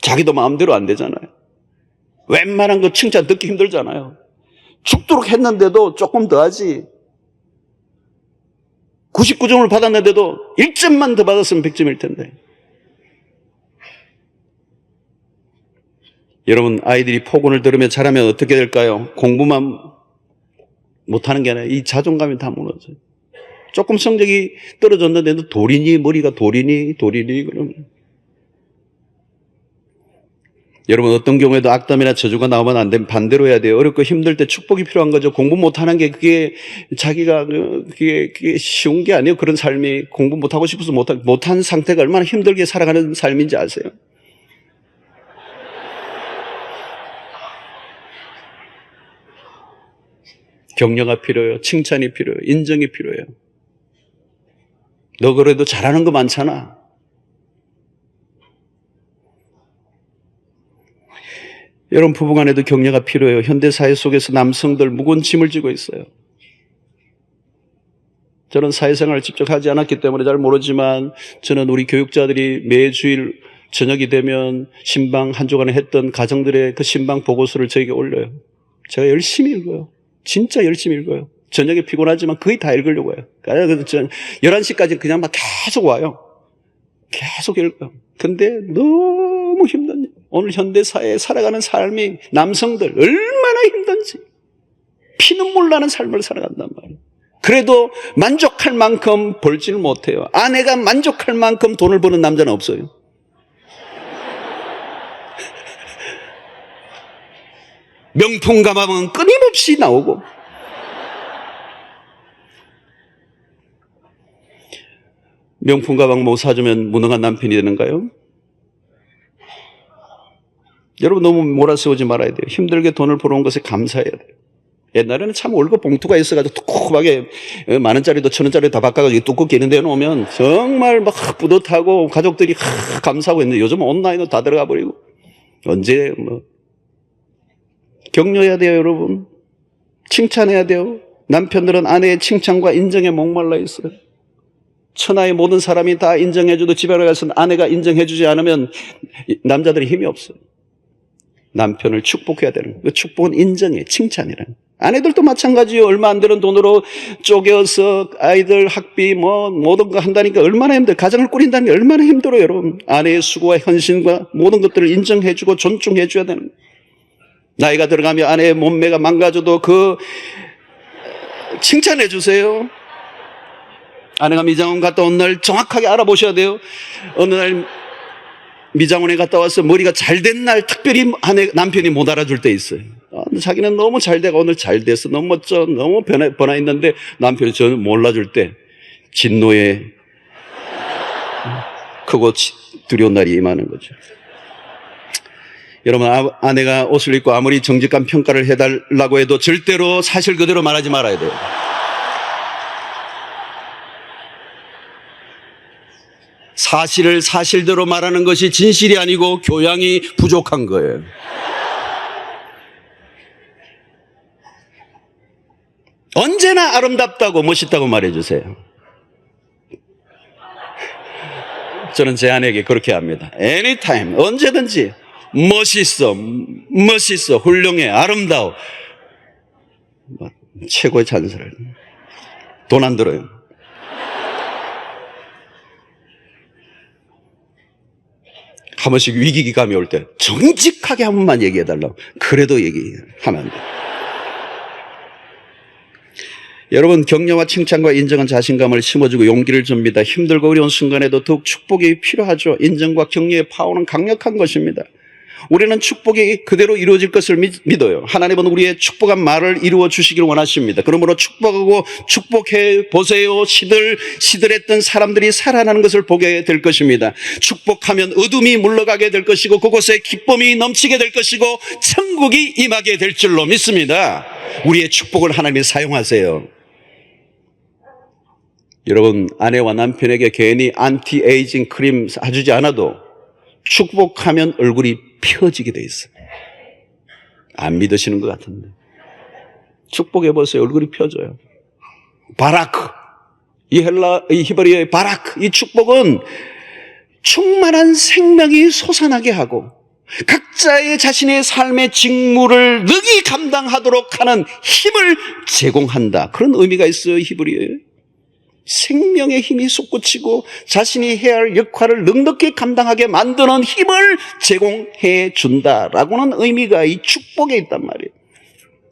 [SPEAKER 1] 자기도 마음대로 안 되잖아요. 웬만한 거 칭찬 듣기 힘들잖아요. 죽도록 했는데도 조금 더 하지. 99점을 받았는데도 1점만 더 받았으면 100점일 텐데. 여러분, 아이들이 폭언을 들으며 자라면 어떻게 될까요? 공부만 못하는 게 아니라 이 자존감이 다 무너져요. 조금 성적이 떨어졌는데도 돌이니, 머리가 돌이니 그러면. 여러분, 어떤 경우에도 악담이나 저주가 나오면 안 되면 반대로 해야 돼요. 어렵고 힘들 때 축복이 필요한 거죠. 공부 못하는 게 그게 자기가 그게 쉬운 게 아니에요. 그런 삶이 공부 못하고 싶어서 못한 상태가 얼마나 힘들게 살아가는 삶인지 아세요? 격려가 필요해요. 칭찬이 필요해요. 인정이 필요해요. 너 그래도 잘하는 거 많잖아. 여러분, 부부간에도 격려가 필요해요. 현대사회 속에서 남성들 무거운 짐을 지고 있어요. 저는 사회생활을 직접 하지 않았기 때문에 잘 모르지만 저는 우리 교육자들이 매주일 저녁이 되면 신방 한 주간에 했던 가정들의 그 신방 보고서를 저에게 올려요. 제가 열심히 읽어요. 진짜 열심히 읽어요. 저녁에 피곤하지만 거의 다 읽으려고 해요. 11시까지 그냥 막 계속 와요. 계속 읽어요. 근데 너무 힘든, 오늘 현대사회에 살아가는 삶이 남성들 얼마나 힘든지 피눈물 나는 삶을 살아간단 말이에요. 그래도 만족할 만큼 벌지를 못해요. 아내가 만족할 만큼 돈을 버는 남자는 없어요. 명품 가방은 끊임없이 나오고, 명품 가방 못 사주면 무능한 남편이 되는가요? 여러분 너무 몰아세우지 말아야 돼요. 힘들게 돈을 벌어온 것에 감사해야 돼요. 옛날에는 참 월급 봉투가 있어가지고 뚜껑하게 10,000원짜리도 1,000원짜리 다 바꿔가지고 두껍게 있는 데 놓으면 정말 막 뿌듯하고 가족들이 감사하고 있는데 요즘은 온라인으로 다 들어가 버리고 언제 격려해야 돼요, 여러분. 칭찬해야 돼요. 남편들은 아내의 칭찬과 인정에 목말라 있어요. 천하의 모든 사람이 다 인정해줘도 집에 가서 아내가 인정해주지 않으면 남자들이 힘이 없어요. 남편을 축복해야 되는 거예요. 축복은 인정이에요. 칭찬이라는 거예요. 아내들도 마찬가지예요. 얼마 안 되는 돈으로 쪼개서 아이들 학비 모든 거 한다니까 얼마나 힘들어요. 가정을 꾸린다는 게 얼마나 힘들어요, 여러분. 아내의 수고와 헌신과 모든 것들을 인정해주고 존중해줘야 되는 거예요. 나이가 들어가면 아내의 몸매가 망가져도 칭찬해주세요. 아내가 미장원 갔다 온 날 정확하게 알아보셔야 돼요. 어느 날 미장원에 갔다 와서 머리가 잘 된 날 특별히 남편이 못 알아줄 때 있어요. 자기는 너무 잘 되고 오늘 잘 됐어. 너무 멋져. 너무 변화 있는데 남편이 저는 몰라줄 때 진노에 크고 두려운 날이 임하는 거죠. 여러분, 아내가 옷을 입고 아무리 정직한 평가를 해달라고 해도 절대로 사실 그대로 말하지 말아야 돼요. 사실을 사실대로 말하는 것이 진실이 아니고 교양이 부족한 거예요. 언제나 아름답다고 멋있다고 말해주세요. 저는 제 아내에게 그렇게 합니다. Anytime, 언제든지 멋있어, 훌륭해, 아름다워. 최고의 찬사를. 돈 안 들어요. 한 번씩 위기감이 올 때 정직하게 한 번만 얘기해달라고. 그래도 얘기하면 안 돼요. 여러분, 격려와 칭찬과 인정은 자신감을 심어주고 용기를 줍니다. 힘들고 어려운 순간에도 더욱 축복이 필요하죠. 인정과 격려의 파워는 강력한 것입니다. 우리는 축복이 그대로 이루어질 것을 믿어요. 하나님은 우리의 축복한 말을 이루어 주시기를 원하십니다. 그러므로 축복하고 축복해 보세요. 시들했던 사람들이 살아나는 것을 보게 될 것입니다. 축복하면 어둠이 물러가게 될 것이고 그곳에 기쁨이 넘치게 될 것이고 천국이 임하게 될 줄로 믿습니다. 우리의 축복을 하나님이 사용하세요. 여러분, 아내와 남편에게 괜히 안티에이징 크림 사주지 않아도 축복하면 얼굴이 펴지게 돼 있어요. 안 믿으시는 것 같은데. 축복해보세요. 얼굴이 펴져요. 바라크. 이 히브리어의 바라크. 이 축복은 충만한 생명이 솟아나게 하고 각자의 자신의 삶의 직무를 능히 감당하도록 하는 힘을 제공한다. 그런 의미가 있어요. 히브리어에. 생명의 힘이 솟구치고 자신이 해야 할 역할을 넉넉히 감당하게 만드는 힘을 제공해 준다라고는 의미가 이 축복에 있단 말이에요.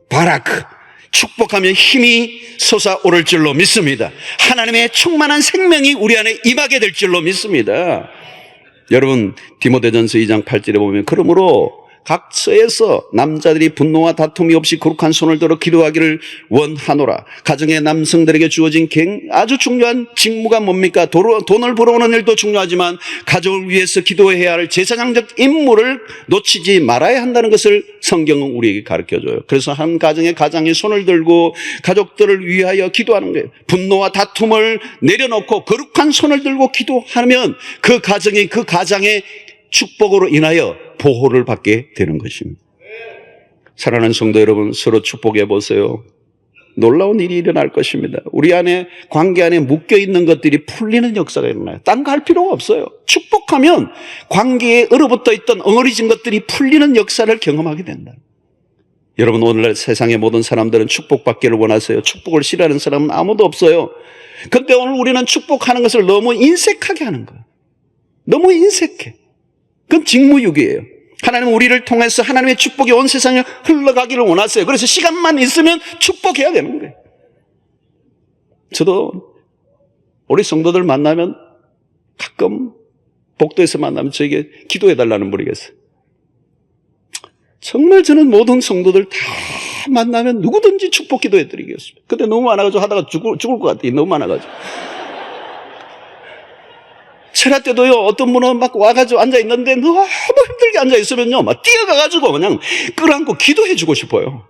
[SPEAKER 1] 바라크, 축복하면 힘이 솟아오를 줄로 믿습니다. 하나님의 충만한 생명이 우리 안에 임하게 될 줄로 믿습니다. 여러분, 디모데전서 2장 8절에 보면 그러므로 각처에서 남자들이 분노와 다툼이 없이 거룩한 손을 들어 기도하기를 원하노라. 가정의 남성들에게 주어진 아주 중요한 직무가 뭡니까? 돈을 벌어오는 일도 중요하지만 가족을 위해서 기도해야 할 제사장적 임무를 놓치지 말아야 한다는 것을 성경은 우리에게 가르쳐줘요. 그래서 한 가정의 가장이 손을 들고 가족들을 위하여 기도하는 거예요. 분노와 다툼을 내려놓고 거룩한 손을 들고 기도하면 그 가정이 그 가장의 축복으로 인하여 보호를 받게 되는 것입니다. 사랑하는 성도 여러분, 서로 축복해 보세요. 놀라운 일이 일어날 것입니다. 우리 안에, 관계 안에 묶여있는 것들이 풀리는 역사가 일어나요. 딴 거 할 필요가 없어요. 축복하면 관계에 얼어붙어 있던 엉어리진 것들이 풀리는 역사를 경험하게 된다. 여러분, 오늘날 세상의 모든 사람들은 축복받기를 원하세요. 축복을 싫어하는 사람은 아무도 없어요. 그런데 오늘 우리는 축복하는 것을 너무 인색하게 하는 거예요. 너무 인색해. 그건 직무유기예요. 하나님은 우리를 통해서 하나님의 축복이 온 세상에 흘러가기를 원하세요. 그래서 시간만 있으면 축복해야 되는 거예요. 저도 우리 성도들 만나면 가끔 복도에서 만나면 저에게 기도해달라는 분이 계세요. 정말 저는 모든 성도들 다 만나면 누구든지 축복 기도해드리겠습니다. 근데 너무 많아가지고 하다가 죽을 것 같아요. 너무 많아가지고. 철야 때도요, 어떤 분은 막 와가지고 앉아있는데 너무 힘들게 앉아있으면요, 막 뛰어가가지고 그냥 끌어안고 기도해주고 싶어요.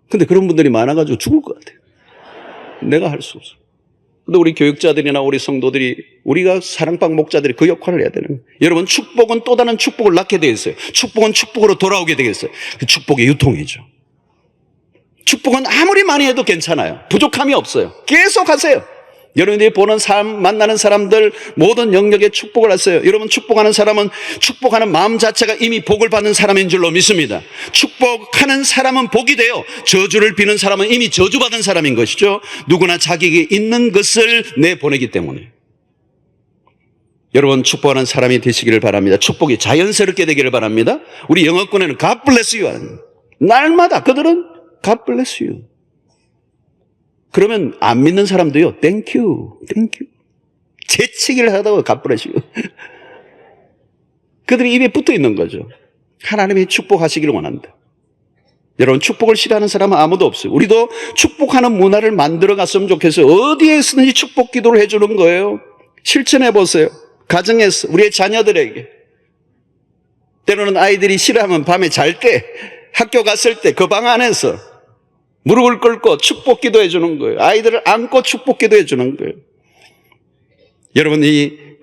[SPEAKER 1] 근데 그런 분들이 많아가지고 죽을 것 같아요. 내가 할 수 없어. 근데 우리 교육자들이나 우리 성도들이, 우리가 사랑방 목자들이 그 역할을 해야 되는 거예요. 여러분, 축복은 또 다른 축복을 낳게 되어 있어요. 축복은 축복으로 돌아오게 되겠어요. 그 축복의 유통이죠. 축복은 아무리 많이 해도 괜찮아요. 부족함이 없어요. 계속 하세요. 여러분들이 보는 사람, 만나는 사람들 모든 영역에 축복을 하세요. 여러분, 축복하는 사람은 축복하는 마음 자체가 이미 복을 받는 사람인 줄로 믿습니다. 축복하는 사람은 복이 돼요. 저주를 비는 사람은 이미 저주받은 사람인 것이죠. 누구나 자기에게 있는 것을 내보내기 때문에. 여러분, 축복하는 사람이 되시기를 바랍니다. 축복이 자연스럽게 되기를 바랍니다. 우리 영어권에는 God bless you 하는, 날마다 그들은 God bless you. 그러면 안 믿는 사람도요, thank you, thank you. 재치기를 하다가 God bless you. 그들이 입에 붙어 있는 거죠. 하나님이 축복하시기를 원한다. 여러분, 축복을 싫어하는 사람은 아무도 없어요. 우리도 축복하는 문화를 만들어 갔으면 좋겠어요. 어디에서든지 축복 기도를 해주는 거예요. 실천해 보세요. 가정에서, 우리의 자녀들에게. 때로는 아이들이 싫어하면 밤에 잘 때, 학교 갔을 때 그 방 안에서 무릎을 꿇고 축복 기도해 주는 거예요. 아이들을 안고 축복 기도해 주는 거예요. 여러분,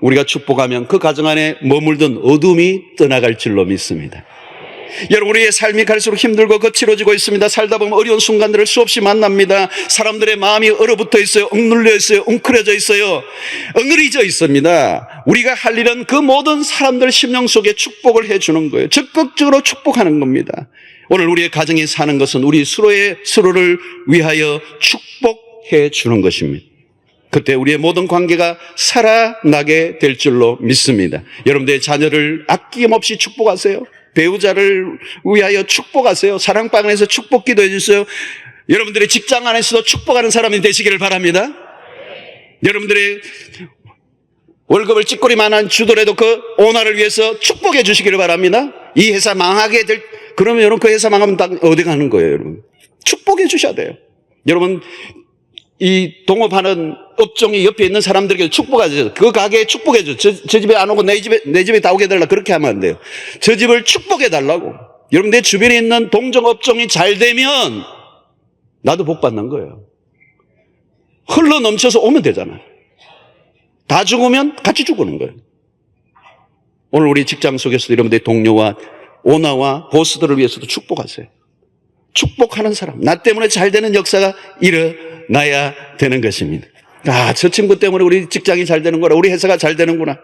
[SPEAKER 1] 우리가 축복하면 그 가정 안에 머물던 어둠이 떠나갈 줄로 믿습니다. 여러분, 우리의 삶이 갈수록 힘들고 거칠어지고 있습니다. 살다 보면 어려운 순간들을 수없이 만납니다. 사람들의 마음이 얼어붙어 있어요. 억눌려 있어요. 웅크려져 있어요. 엉그리져 있습니다. 우리가 할 일은 그 모든 사람들 심령 속에 축복을 해주는 거예요. 적극적으로 축복하는 겁니다. 오늘 우리의 가정이 사는 것은 우리 서로를 위하여 축복해 주는 것입니다. 그때 우리의 모든 관계가 살아나게 될 줄로 믿습니다. 여러분들의 자녀를 아낌없이 축복하세요. 배우자를 위하여 축복하세요. 사랑방 안에서 축복 기도해 주세요. 여러분들의 직장 안에서도 축복하는 사람이 되시기를 바랍니다. 여러분들의 월급을 찌꼬리만한 주더라도 그 오너를 위해서 축복해 주시기를 바랍니다. 이 회사 망하게 될, 그러면 여러분 그 회사 망하면 어디 가는 거예요, 여러분? 축복해 주셔야 돼요. 여러분, 이 동업하는 업종이 옆에 있는 사람들에게 축복하죠. 그 가게에 축복해줘. 저 집에 안 오고 내 집에 다 오게 해달라. 그렇게 하면 안 돼요. 저 집을 축복해달라고. 여러분, 내 주변에 있는 동종업종이 잘 되면 나도 복 받는 거예요. 흘러 넘쳐서 오면 되잖아요. 다 죽으면 같이 죽는 거예요. 오늘 우리 직장 속에서도 여러분들의 동료와 오너와 보스들을 위해서도 축복하세요. 축복하는 사람, 나 때문에 잘 되는 역사가 일어나야 되는 것입니다. 아, 저 친구 때문에 우리 직장이 잘 되는구나, 우리 회사가 잘 되는구나.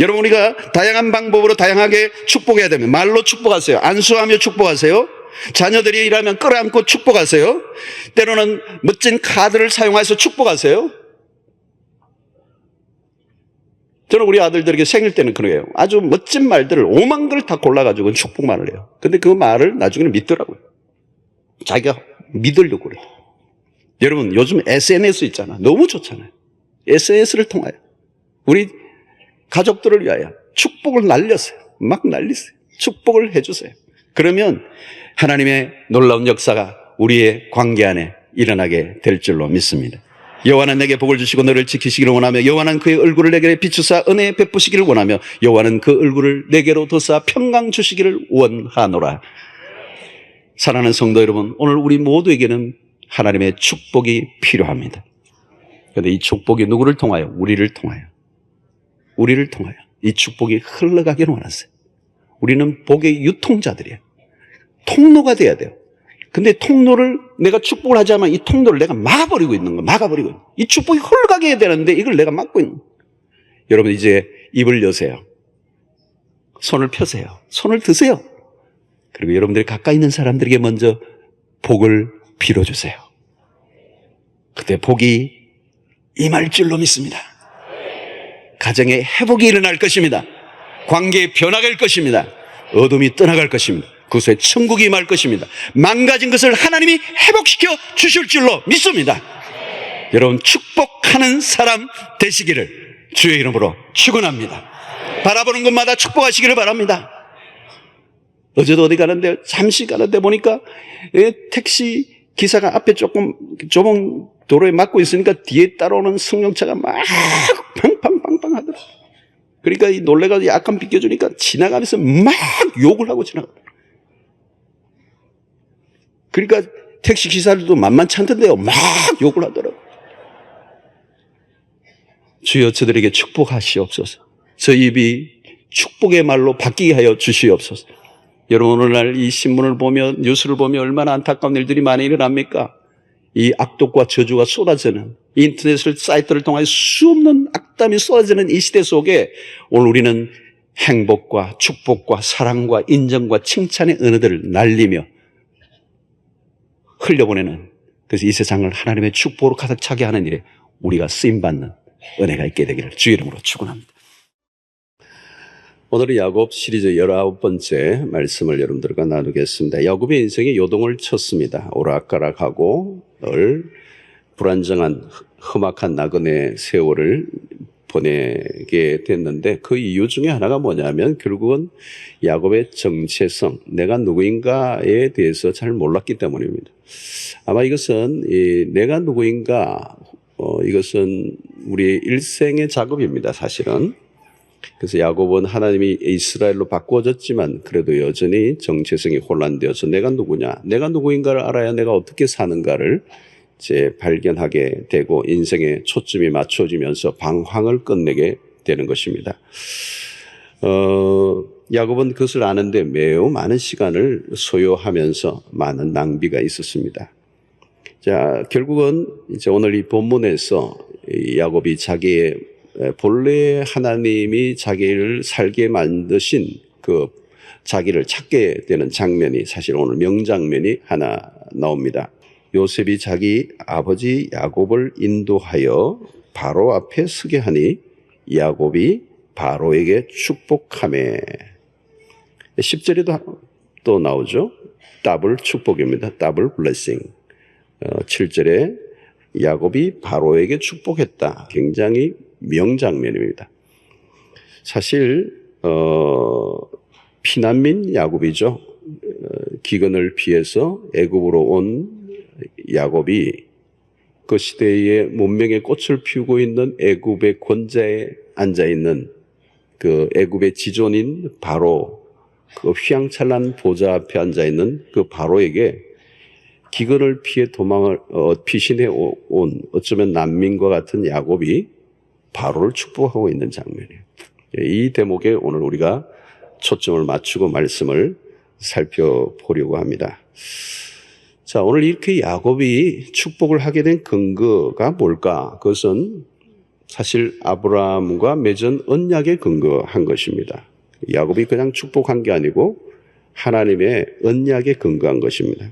[SPEAKER 1] 여러분, 우리가 다양한 방법으로 다양하게 축복해야 됩니다. 말로 축복하세요. 안수하며 축복하세요. 자녀들이 일하면 끌어안고 축복하세요. 때로는 멋진 카드를 사용해서 축복하세요. 저는 우리 아들들에게 생일 때는 그래요. 아주 멋진 말들을 5만 걸 다 골라가지고 축복말을 해요. 근데 그 말을 나중에는 믿더라고요. 자기가 믿으려고 그래요. 여러분, 요즘 SNS 있잖아. 너무 좋잖아요. SNS를 통하여 우리 가족들을 위하여 축복을 날렸어요. 막 날리세요. 축복을 해주세요. 그러면 하나님의 놀라운 역사가 우리의 관계 안에 일어나게 될 줄로 믿습니다. 여호와는 내게 복을 주시고 너를 지키시기를 원하며 여호와는 그의 얼굴을 내게 비추사 은혜 베푸시기를 원하며 여호와는 그 얼굴을 내게로 돋사 평강 주시기를 원하노라. 사랑하는 성도 여러분, 오늘 우리 모두에게는 하나님의 축복이 필요합니다. 그런데 이 축복이 누구를 통하여? 우리를 통하여 이 축복이 흘러가기를 원하세요. 우리는 복의 유통자들이에요. 통로가 돼야 돼요. 근데 통로를 내가 축복을 하자면 이 통로를 내가 막아버리고 있는 거야. 막아버리고. 이 축복이 흘러가게 해야 되는데 이걸 내가 막고 있는 거야. 여러분 이제 입을 여세요. 손을 펴세요. 손을 드세요. 그리고 여러분들이 가까이 있는 사람들에게 먼저 복을 빌어주세요. 그때 복이 임할 줄로 믿습니다. 가정에 회복이 일어날 것입니다. 관계의 변화가 일 것입니다. 어둠이 떠나갈 것입니다. 그곳에 천국이 임할 것입니다. 망가진 것을 하나님이 회복시켜 주실 줄로 믿습니다. 여러분 축복하는 사람 되시기를 주의 이름으로 축원합니다. 바라보는 것마다 축복하시기를 바랍니다. 어제도 어디 가는데 잠시 가는데 보니까 택시 기사가 앞에 조금 좁은 도로에 막고 있으니까 뒤에 따라오는 승용차가 막 팡팡팡팡 하더라. 그러니까 이 놀래가지고 약간 비켜주니까 지나가면서 막 욕을 하고 지나가더라. 그러니까 택시 기사들도 만만치 않던데요. 막 욕을 하더라고요. 주여 저들에게 축복하시옵소서. 저 입이 축복의 말로 바뀌게 하여 주시옵소서. 여러분 오늘날 이 신문을 보면 뉴스를 보면 얼마나 안타까운 일들이 많이 일어납니까? 이 악독과 저주가 쏟아지는 인터넷을 사이트를 통해 수없는 악담이 쏟아지는 이 시대 속에 오늘 우리는 행복과 축복과 사랑과 인정과 칭찬의 은혜들을 날리며 흘려보내는 그래서 이 세상을 하나님의 축복으로 가득 차게 하는 일에 우리가 쓰임받는 은혜가 있게 되기를 주의 이름으로 축원합니다. 오늘은 야곱 시리즈 19번째 말씀을 여러분들과 나누겠습니다. 야곱의 인생에 요동을 쳤습니다. 오락가락하고 늘 불안정한 험악한 나그네 세월을 보내게 됐는데 그 이유 중에 하나가 뭐냐면 결국은 야곱의 정체성, 내가 누구인가에 대해서 잘 몰랐기 때문입니다. 아마 이것은 내가 누구인가 이것은 우리의 일생의 작업입니다. 사실은. 그래서 야곱은 하나님이 이스라엘로 바꾸어졌지만 그래도 여전히 정체성이 혼란되어서 내가 누구냐, 내가 누구인가를 알아야 내가 어떻게 사는가를 이제 발견하게 되고 인생의 초점이 맞춰지면서 방황을 끝내게 되는 것입니다. 야곱은 그것을 아는데 매우 많은 시간을 소요하면서 많은 낭비가 있었습니다. 자, 결국은 이제 오늘 이 본문에서 야곱이 자기의 본래 하나님이 자기를 살게 만드신 그 자기를 찾게 되는 장면이 사실 오늘 명장면이 하나 나옵니다. 요셉이 자기 아버지 야곱을 인도하여 바로 앞에 서게 하니 야곱이 바로에게 축복하매 10절에도 또 나오죠. 더블 축복입니다. 더블 블레싱. 7절에 야곱이 바로에게 축복했다. 굉장히 명장면입니다. 사실 피난민 야곱이죠. 기근을 피해서 애굽으로 온 야곱이 그 시대의 문명의 꽃을 피우고 있는 애굽의 권자에 앉아있는 그 애굽의 지존인 바로 그 휘황찬란 보좌 앞에 앉아있는 그 바로에게 기근을 피해 도망을 피신해 온 어쩌면 난민과 같은 야곱이 바로를 축복하고 있는 장면이에요. 이 대목에 오늘 우리가 초점을 맞추고 말씀을 살펴보려고 합니다. 자, 오늘 이렇게 야곱이 축복을 하게 된 근거가 뭘까? 그것은 사실 아브라함과 맺은 언약에 근거한 것입니다. 야곱이 그냥 축복한 게 아니고 하나님의 언약에 근거한 것입니다.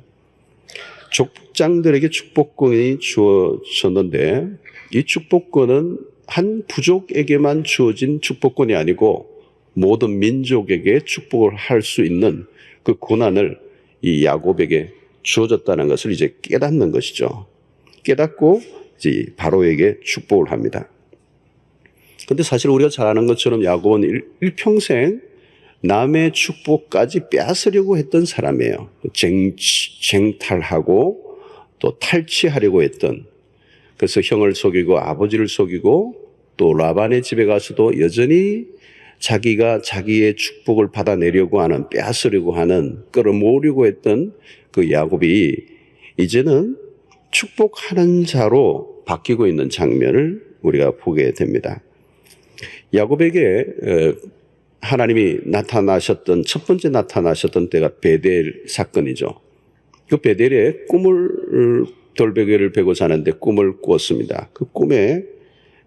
[SPEAKER 1] 족장들에게 축복권이 주어졌는데 이 축복권은 한 부족에게만 주어진 축복권이 아니고 모든 민족에게 축복을 할 수 있는 그 권한을 이 야곱에게 주어졌다는 것을 이제 깨닫는 것이죠. 깨닫고 이제 바로에게 축복을 합니다. 그런데 사실 우리가 잘 아는 것처럼 야곱은 일평생 남의 축복까지 빼앗으려고 했던 사람이에요. 쟁탈하고 또 탈취하려고 했던. 그래서 형을 속이고 아버지를 속이고 또 라반의 집에 가서도 여전히 자기가 자기의 축복을 받아내려고 하는, 빼앗으려고 하는, 끌어모으려고 했던 그 야곱이 이제는 축복하는 자로 바뀌고 있는 장면을 우리가 보게 됩니다. 야곱에게 하나님이 나타나셨던 첫 번째 나타나셨던 때가 베델 사건이죠. 그 베델에 꿈을 돌베개를 베고 자는데 꿈을 꾸었습니다. 그 꿈에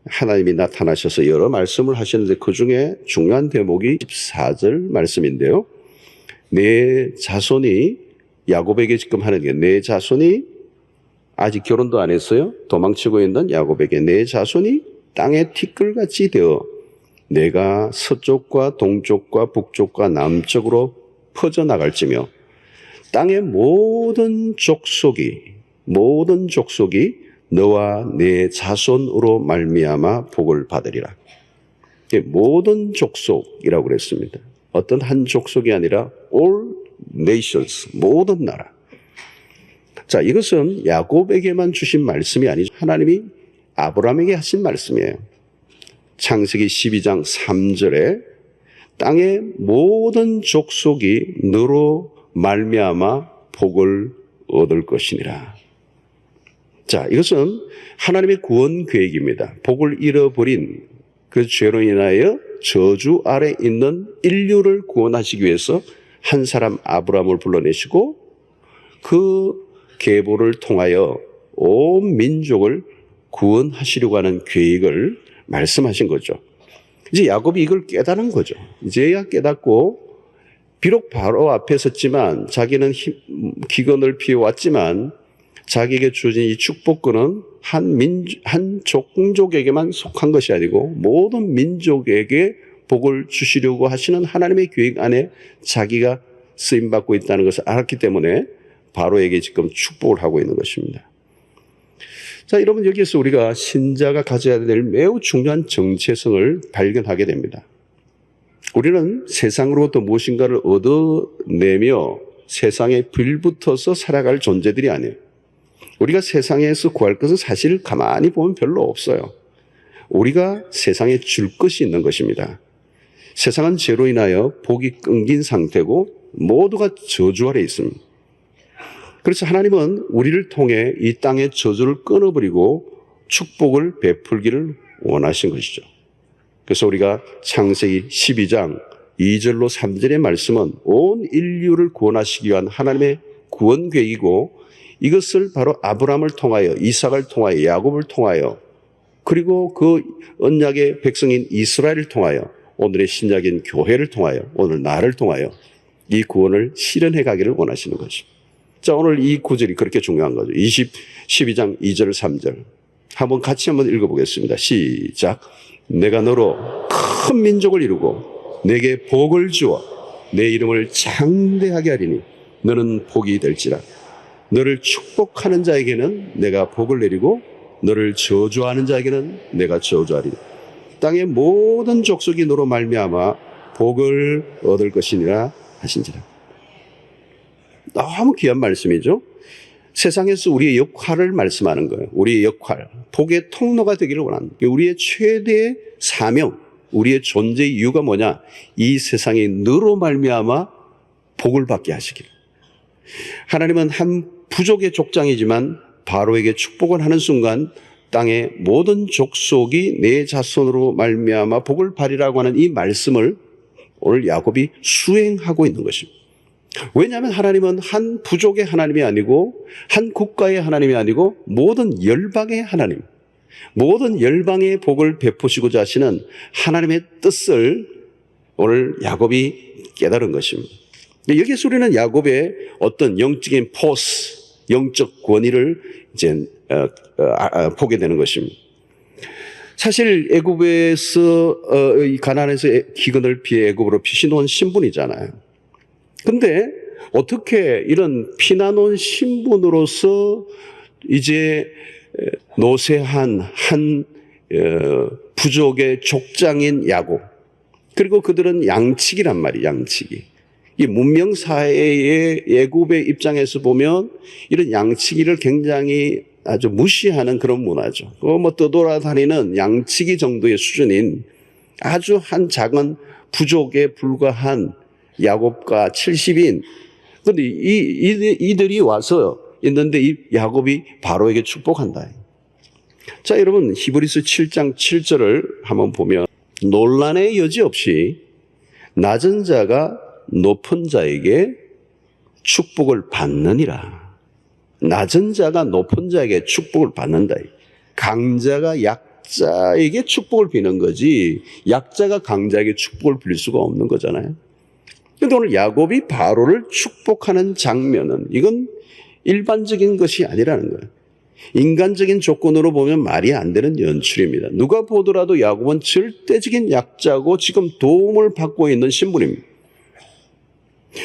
[SPEAKER 1] 하나님이 나타나셔서 여러 말씀을 하시는데 그중에 중요한 대목이 14절 말씀인데요. 내 자손이 야곱에게 지금 하는 게 내 자손이 아직 결혼도 안 했어요. 도망치고 있는 야곱에게 내 자손이 땅의 티끌같이 되어 내가 서쪽과 동쪽과 북쪽과 남쪽으로 퍼져나갈지며 땅의 모든 족속이 너와 내 자손으로 말미암아 복을 받으리라. 모든 족속이라고 그랬습니다. 어떤 한 족속이 아니라 all nations, 모든 나라. 자, 이것은 야곱에게만 주신 말씀이 아니죠. 하나님이 아브라함에게 하신 말씀이에요. 창세기 12장 3절에 땅의 모든 족속이 너로 말미암아 복을 얻을 것이니라. 자, 이것은 하나님의 구원 계획입니다. 복을 잃어버린 그 죄로 인하여 저주 아래 있는 인류를 구원하시기 위해서 한 사람 아브라함을 불러내시고 그 계보를 통하여 온 민족을 구원하시려고 하는 계획을 말씀하신 거죠. 이제 야곱이 이걸 깨달은 거죠. 이제야 깨닫고 비록 바로 앞에 섰지만 자기는 기근을 피해왔지만 자기에게 주어진 이 축복권은 한 종족에게만 속한 것이 아니고 모든 민족에게 복을 주시려고 하시는 하나님의 계획 안에 자기가 쓰임받고 있다는 것을 알았기 때문에 바로에게 지금 축복을 하고 있는 것입니다. 자, 여러분, 여기에서 우리가 신자가 가져야 될 매우 중요한 정체성을 발견하게 됩니다. 우리는 세상으로부터 무엇인가를 얻어내며 세상에 빌붙어서 살아갈 존재들이 아니에요. 우리가 세상에서 구할 것은 사실 가만히 보면 별로 없어요. 우리가 세상에 줄 것이 있는 것입니다. 세상은 죄로 인하여 복이 끊긴 상태고 모두가 저주 아래 있습니다. 그래서 하나님은 우리를 통해 이 땅의 저주를 끊어버리고 축복을 베풀기를 원하신 것이죠. 그래서 우리가 창세기 12장 2절로 3절의 말씀은 온 인류를 구원하시기 위한 하나님의 구원 계획이고 이것을 바로 아브라함을 통하여 이삭을 통하여 야곱을 통하여 그리고 그 언약의 백성인 이스라엘을 통하여 오늘의 신약인 교회를 통하여 오늘 나를 통하여 이 구원을 실현해 가기를 원하시는 것입니다. 자, 오늘 이 구절이 그렇게 중요한 거죠. 12장 2절 3절 한번 같이 한번 읽어보겠습니다. 시작. 내가 너로 큰 민족을 이루고 내게 복을 주어 내 이름을 장대하게 하리니 너는 복이 될지라. 너를 축복하는 자에게는 내가 복을 내리고 너를 저주하는 자에게는 내가 저주하리니 땅의 모든 족속이 너로 말미암아 복을 얻을 것이니라 하신지라. 너무 귀한 말씀이죠. 세상에서 우리의 역할을 말씀하는 거예요. 우리의 역할, 복의 통로가 되기를 원합니다. 우리의 최대의 사명, 우리의 존재의 이유가 뭐냐? 이 세상에 너로 말미암아 복을 받게 하시기를. 하나님은 한 부족의 족장이지만 바로에게 축복을 하는 순간 땅의 모든 족속이 내 자손으로 말미암아 복을 받으리라고 하는 이 말씀을 오늘 야곱이 수행하고 있는 것입니다. 왜냐하면 하나님은 한 부족의 하나님이 아니고 한 국가의 하나님이 아니고 모든 열방의 하나님, 모든 열방의 복을 베푸시고자 하시는 하나님의 뜻을 오늘 야곱이 깨달은 것입니다. 여기서 우리는 야곱의 어떤 영적인 포스, 영적 권위를 이제 보게 되는 것입니다. 사실 애굽에서 가나안에서 기근을 피해 애굽으로 피신온 신분이잖아요. 근데 어떻게 이런 피난 온 신분으로서 이제 노쇠한 한 부족의 족장인 야곱, 그리고 그들은 양치기란 말이에요. 양치기. 이 문명사회의 애굽의 입장에서 보면 이런 양치기를 굉장히 아주 무시하는 그런 문화죠. 떠돌아다니는 양치기 정도의 수준인 아주 한 작은 부족에 불과한 야곱과 70인. 그런데 이들이 와서 있는데 이 야곱이 바로에게 축복한다. 자, 여러분, 히브리서 7장 7절을 한번 보면 논란의 여지 없이 낮은 자가 높은 자에게 축복을 받느니라. 낮은 자가 높은 자에게 축복을 받는다. 강자가 약자에게 축복을 비는 거지 약자가 강자에게 축복을 빌 수가 없는 거잖아요. 그런데 오늘 야곱이 바로를 축복하는 장면은 이건 일반적인 것이 아니라는 거예요. 인간적인 조건으로 보면 말이 안 되는 연출입니다. 누가 보더라도 야곱은 절대적인 약자고 지금 도움을 받고 있는 신분입니다.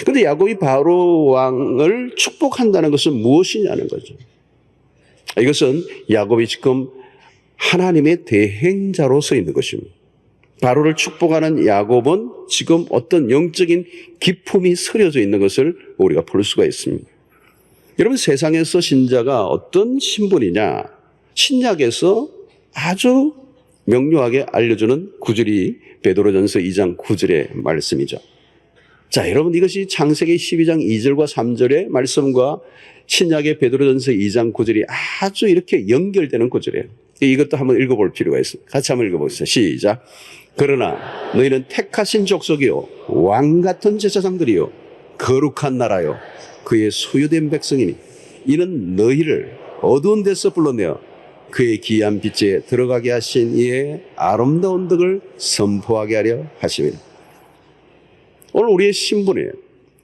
[SPEAKER 1] 그런데 야곱이 바로 왕을 축복한다는 것은 무엇이냐는 거죠. 이것은 야곱이 지금 하나님의 대행자로서 있는 것입니다. 바로를 축복하는 야곱은 지금 어떤 영적인 기품이 서려져 있는 것을 우리가 볼 수가 있습니다. 여러분, 세상에서 신자가 어떤 신분이냐, 신약에서 아주 명료하게 알려주는 구절이 베드로전서 2장 9절의 말씀이죠. 자, 여러분, 이것이 창세기 12장 2절과 3절의 말씀과 신약의 베드로전서 2장 9절이 아주 이렇게 연결되는 구절이에요. 이것도 한번 읽어볼 필요가 있습니다. 같이 한번 읽어보세요. 시작. 그러나 너희는 택하신 족속이요 왕 같은 제사장들이요 거룩한 나라요 그의 소유된 백성이니 이는 너희를 어두운 데서 불러내어 그의 기이한 빛에 들어가게 하신 이의 아름다운 덕을 선포하게 하려 하심이라. 오늘 우리의 신분이에요.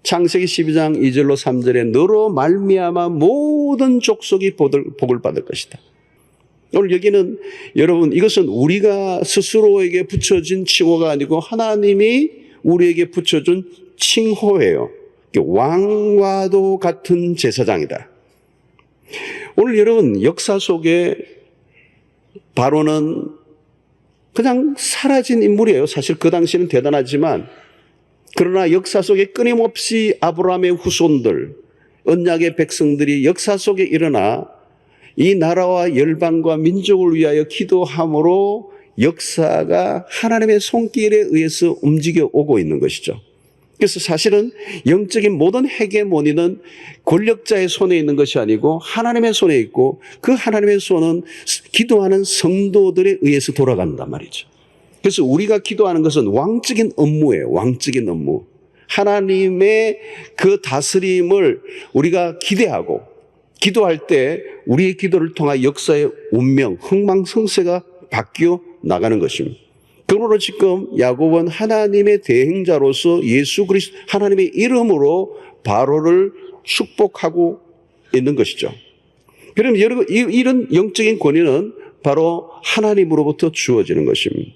[SPEAKER 1] 창세기 12장 2절로 3절에 너로 말미암아 모든 족속이 복을 받을 것이다. 오늘 여기는 여러분 이것은 우리가 스스로에게 붙여진 칭호가 아니고 하나님이 우리에게 붙여준 칭호예요. 왕과도 같은 제사장이다. 오늘 여러분 역사 속에 바로는 그냥 사라진 인물이에요. 사실 그 당시는 대단하지만 그러나 역사 속에 끊임없이 아브라함의 후손들, 언약의 백성들이 역사 속에 일어나 이 나라와 열방과 민족을 위하여 기도함으로 역사가 하나님의 손길에 의해서 움직여 오고 있는 것이죠. 그래서 사실은 영적인 모든 헤게모니는 권력자의 손에 있는 것이 아니고 하나님의 손에 있고 그 하나님의 손은 기도하는 성도들에 의해서 돌아간단 말이죠. 그래서 우리가 기도하는 것은 왕적인 업무예요. 왕적인 업무. 하나님의 그 다스림을 우리가 기대하고 기도할 때 우리의 기도를 통해 역사의 운명, 흥망성쇠가 바뀌어 나가는 것입니다. 그러므로 지금 야곱은 하나님의 대행자로서 예수 그리스도 하나님의 이름으로 바로를 축복하고 있는 것이죠. 그럼 여러분 이런 영적인 권위는 바로 하나님으로부터 주어지는 것입니다.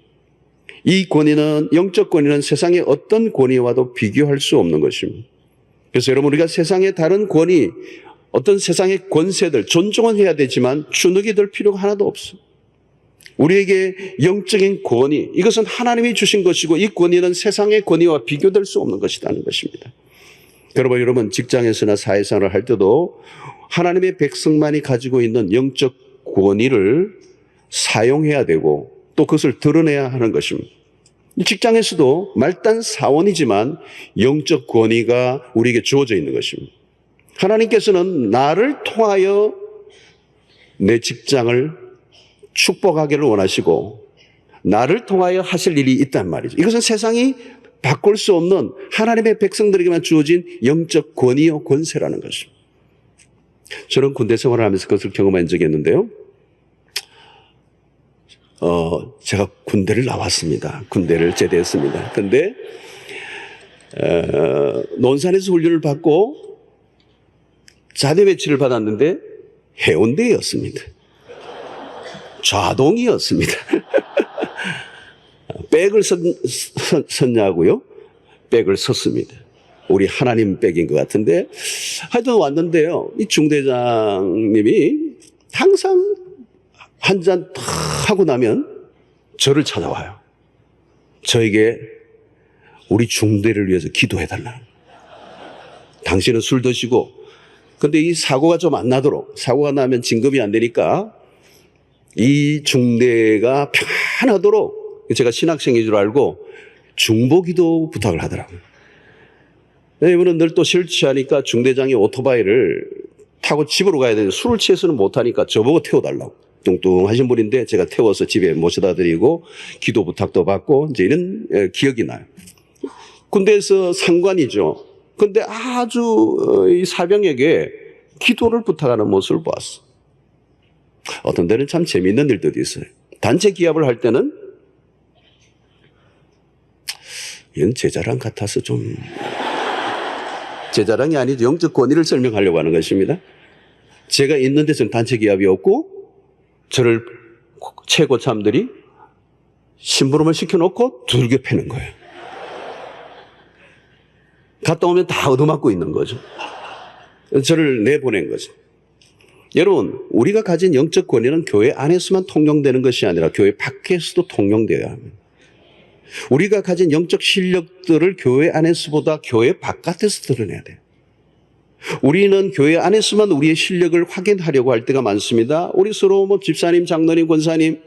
[SPEAKER 1] 이 권위는 영적 권위는 세상의 어떤 권위와도 비교할 수 없는 것입니다. 그래서 여러분 우리가 세상의 다른 권위 어떤 세상의 권세들 존중은 해야 되지만 주눅이 들 필요가 하나도 없어요. 우리에게 영적인 권위 이것은 하나님이 주신 것이고 이 권위는 세상의 권위와 비교될 수 없는 것이라는 것입니다. 여러분 직장에서나 사회생활을 할 때도 하나님의 백성만이 가지고 있는 영적 권위를 사용해야 되고 또 그것을 드러내야 하는 것입니다. 직장에서도 말단 사원이지만 영적 권위가 우리에게 주어져 있는 것입니다. 하나님께서는 나를 통하여 내 직장을 축복하기를 원하시고 나를 통하여 하실 일이 있단 말이죠. 이것은 세상이 바꿀 수 없는 하나님의 백성들에게만 주어진 영적 권위요 권세라는 것입니다. 저는 군대 생활을 하면서 그것을 경험한 적이 있는데요. 제가 군대를 나왔습니다. 군대를 제대했습니다. 그런데 논산에서 훈련을 받고 자대 배치를 받았는데 해운대였습니다. 좌동이었습니다. 백을 섰냐고요? 백을 섰습니다. 우리 하나님 백인 것 같은데 하여튼 왔는데요. 이 중대장님이 항상 한 잔 탁 하고 나면 저를 찾아와요. 저에게 우리 중대를 위해서 기도해달라. 당신은 술 드시고 근데 이 사고가 좀 안 나도록 사고가 나면 진급이 안 되니까 이 중대가 편하도록 제가 신학생인 줄 알고 중보기도 부탁을 하더라고요. 이분은 늘 또 술 취하니까 중대장이 오토바이를 타고 집으로 가야 되는데 술을 취해서는 못하니까 저보고 태워달라고. 뚱뚱하신 분인데 제가 태워서 집에 모셔다 드리고 기도 부탁도 받고 이제 이런 기억이 나요. 군대에서 상관이죠. 근데 아주 이 사병에게 기도를 부탁하는 모습을 보았어. 어떤 데는 참 재미있는 일들도 있어요. 단체 기합을 할 때는 이건 제 자랑 같아서 좀 제 자랑이 아니죠. 영적 권위를 설명하려고 하는 것입니다. 제가 있는 데서는 단체 기합이 없고 저를 최고참들이 심부름을 시켜놓고 두들겨 패는 거예요. 갔다 오면 다 얻어맞고 있는 거죠. 저를 내보낸 거죠. 여러분, 우리가 가진 영적 권위는 교회 안에서만 통용되는 것이 아니라 교회 밖에서도 통용되어야 합니다. 우리가 가진 영적 실력들을 교회 안에서보다 교회 바깥에서 드러내야 돼요. 우리는 교회 안에서만 우리의 실력을 확인하려고 할 때가 많습니다. 우리 서로 집사님, 장로님, 권사님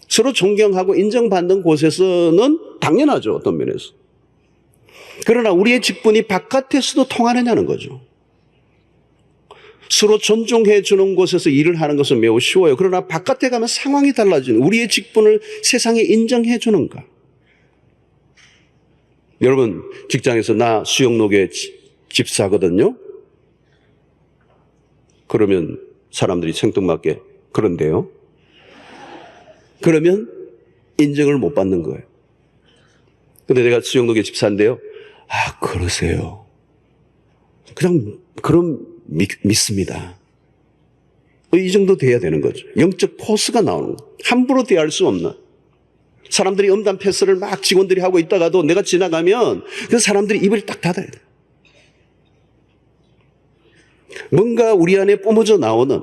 [SPEAKER 1] 서로 존경하고 인정받는 곳에서는 당연하죠. 어떤 면에서. 그러나 우리의 직분이 바깥에서도 통하느냐는 거죠. 서로 존중해 주는 곳에서 일을 하는 것은 매우 쉬워요. 그러나 바깥에 가면 상황이 달라지는 우리의 직분을 세상에 인정해 주는가? 여러분, 직장에서 나 수영록의 집사거든요. 그러면 사람들이 생뚱맞게 그런데요. 그러면 인정을 못 받는 거예요. 근데 내가 수영록의 집사인데요. 아, 그러세요. 그냥 그럼 믿습니다. 이 정도 돼야 되는 거죠. 영적 포스가 나오는 거예요. 함부로 대할 수 없는. 사람들이 음담 패스를 막 직원들이 하고 있다가도 내가 지나가면 그 사람들이 입을 딱 닫아야 돼요. 뭔가 우리 안에 뿜어져 나오는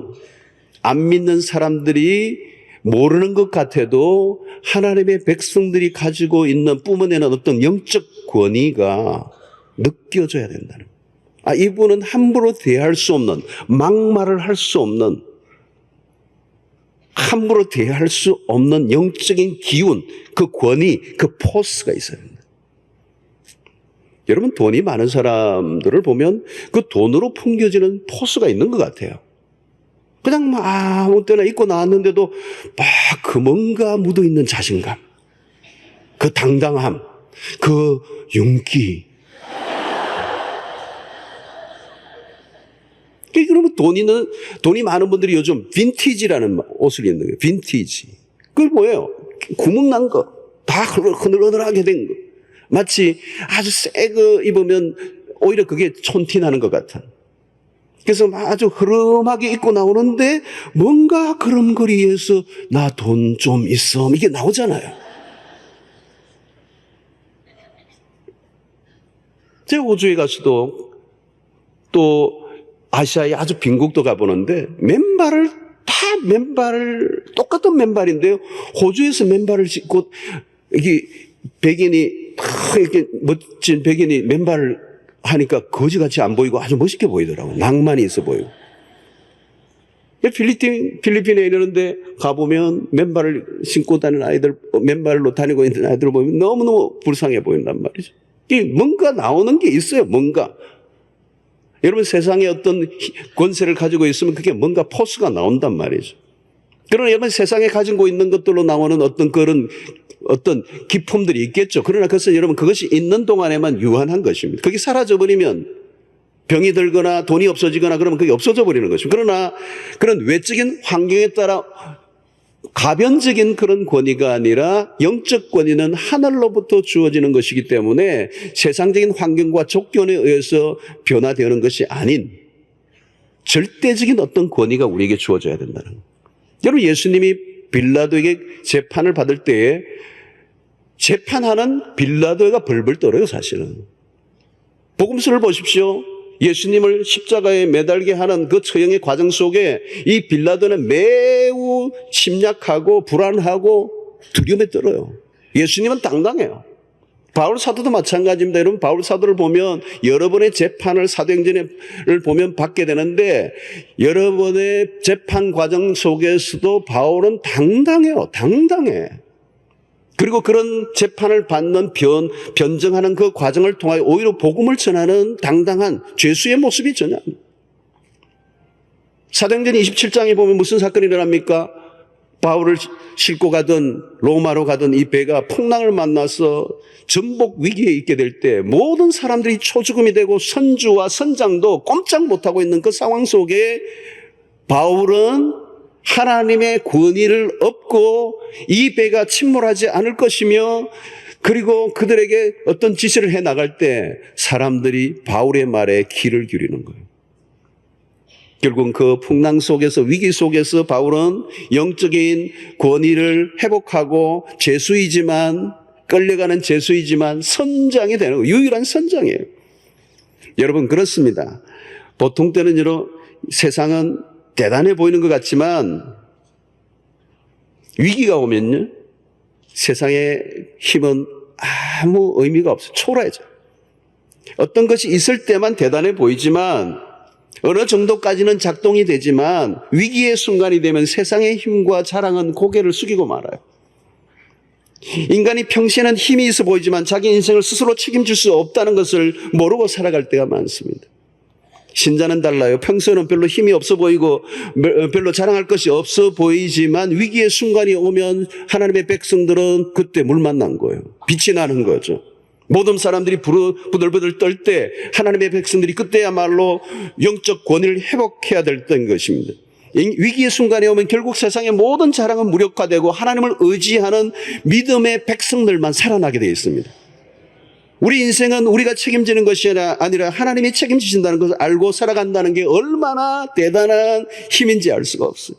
[SPEAKER 1] 안 믿는 사람들이 모르는 것 같아도 하나님의 백성들이 가지고 있는 뿜어내는 어떤 영적 권위가 느껴져야 된다는 거예요. 이분은 함부로 대할 수 없는, 막말을 할 수 없는, 함부로 대할 수 없는 영적인 기운, 그 권위, 그 포스가 있어야 됩니다. 여러분, 돈이 많은 사람들을 보면 그 돈으로 풍겨지는 포스가 있는 것 같아요. 그냥 아무 때나 입고 나왔는데도 그 뭔가 묻어있는 자신감, 그 당당함, 그 용기. 그러면 돈이 많은 분들이 요즘 빈티지라는 옷을 입는 거예요. 빈티지. 그게 뭐예요? 구멍 난 거. 다 흐느흐느하게 된 거. 마치 아주 새 거 입으면 오히려 그게 촌티 나는 것 같은. 그래서 아주 흐름하게 입고 나오는데 뭔가 그름거리에서 나 돈 좀 있어. 이게 나오잖아요. 제가 호주에 가서도 또 아시아의 아주 빈국도 가보는데 맨발을 똑같은 맨발인데요. 호주에서 맨발을 신고 이게 백인이 이렇게 멋진 백인이 맨발을 하니까 거지같이 안 보이고 아주 멋있게 보이더라고요. 낭만이 있어 보이고. 필리핀에 이러는데 가보면 맨발을 신고 다니는 아이들, 맨발로 다니고 있는 아이들을 보면 너무너무 불쌍해 보인단 말이죠. 이게 뭔가 나오는 게 있어요. 뭔가. 여러분, 세상에 어떤 권세를 가지고 있으면 그게 뭔가 포스가 나온단 말이죠. 그러나 여러분, 세상에 가지고 있는 것들로 나오는 어떤 기품들이 있겠죠. 그러나 그것은 여러분, 그것이 있는 동안에만 유한한 것입니다. 그게 사라져버리면 병이 들거나 돈이 없어지거나 그러면 그게 없어져 버리는 것입니다. 그러나 그런 외적인 환경에 따라 가변적인 그런 권위가 아니라 영적 권위는 하늘로부터 주어지는 것이기 때문에 세상적인 환경과 조건에 의해서 변화되는 것이 아닌 절대적인 어떤 권위가 우리에게 주어져야 된다는 거예요. 여러분, 예수님이 빌라도에게 재판을 받을 때에 재판하는 빌라도가 벌벌 떨어요. 사실은 복음서를 보십시오. 예수님을 십자가에 매달게 하는 그 처형의 과정 속에 이 빌라도는 매우 심약하고 불안하고 두려움에 떨어요. 예수님은 당당해요. 바울 사도도 마찬가지입니다. 여러분, 바울 사도를 보면 여러 번의 재판을 사도행전을 보면 받게 되는데 여러 번의 재판 과정 속에서도 바울은 당당해요. 당당해. 그리고 그런 재판을 받는 변정하는 그 과정을 통하여 오히려 복음을 전하는 당당한 죄수의 모습이 전혀 아닙니다. 사도행전 27장에 보면 무슨 사건이 일어납니까? 바울을 싣고 가던 로마로 가던 이 배가 풍랑을 만나서 전복 위기에 있게 될 때 모든 사람들이 초죽음이 되고 선주와 선장도 꼼짝 못하고 있는 그 상황 속에 바울은 하나님의 권위를 얻고 이 배가 침몰하지 않을 것이며, 그리고 그들에게 어떤 지시를 해 나갈 때 사람들이 바울의 말에 귀를 기울이는 거예요. 결국 그 풍랑 속에서, 위기 속에서 바울은 영적인 권위를 회복하고 죄수이지만, 끌려가는 죄수이지만 선장이 되는 거예요. 유일한 선장이에요. 여러분, 그렇습니다. 보통 때는 세상은 대단해 보이는 것 같지만 위기가 오면요, 세상의 힘은 아무 의미가 없어요. 초라해져요. 어떤 것이 있을 때만 대단해 보이지만 어느 정도까지는 작동이 되지만 위기의 순간이 되면 세상의 힘과 자랑은 고개를 숙이고 말아요. 인간이 평시에는 힘이 있어 보이지만 자기 인생을 스스로 책임질 수 없다는 것을 모르고 살아갈 때가 많습니다. 신자는 달라요. 평소에는 별로 힘이 없어 보이고 별로 자랑할 것이 없어 보이지만 위기의 순간이 오면 하나님의 백성들은 그때 물 만난 거예요. 빛이 나는 거죠. 모든 사람들이 부들부들 떨 때 하나님의 백성들이 그때야말로 영적 권위를 회복해야 됐던 것입니다. 위기의 순간이 오면 결국 세상의 모든 자랑은 무력화되고 하나님을 의지하는 믿음의 백성들만 살아나게 되어 있습니다. 우리 인생은 우리가 책임지는 것이 아니라 하나님이 책임지신다는 것을 알고 살아간다는 게 얼마나 대단한 힘인지 알 수가 없어요.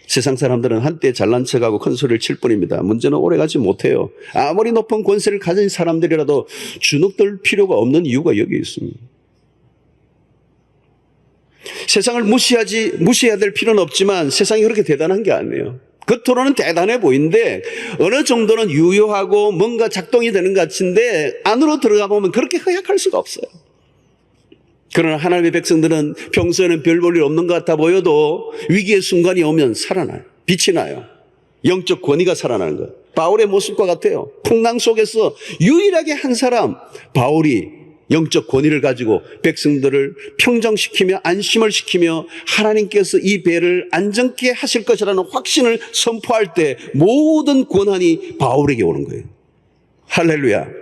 [SPEAKER 1] 세상 사람들은 한때 잘난 척하고 큰 소리를 칠 뿐입니다. 문제는 오래가지 못해요. 아무리 높은 권세를 가진 사람들이라도 주눅들 필요가 없는 이유가 여기 있습니다. 세상을 무시해야 될 필요는 없지만 세상이 그렇게 대단한 게 아니에요. 겉으로는 대단해 보이는데 어느 정도는 유효하고 뭔가 작동이 되는 것 같은데 안으로 들어가 보면 그렇게 허약할 수가 없어요. 그러나 하나님의 백성들은 평소에는 별 볼 일 없는 것 같아 보여도 위기의 순간이 오면 살아나요. 빛이 나요. 영적 권위가 살아나는 거예요. 바울의 모습과 같아요. 풍랑 속에서 유일하게 한 사람, 바울이 영적 권위를 가지고 백성들을 평정시키며 안심을 시키며 하나님께서 이 배를 안정케 하실 것이라는 확신을 선포할 때 모든 권한이 바울에게 오는 거예요. 할렐루야.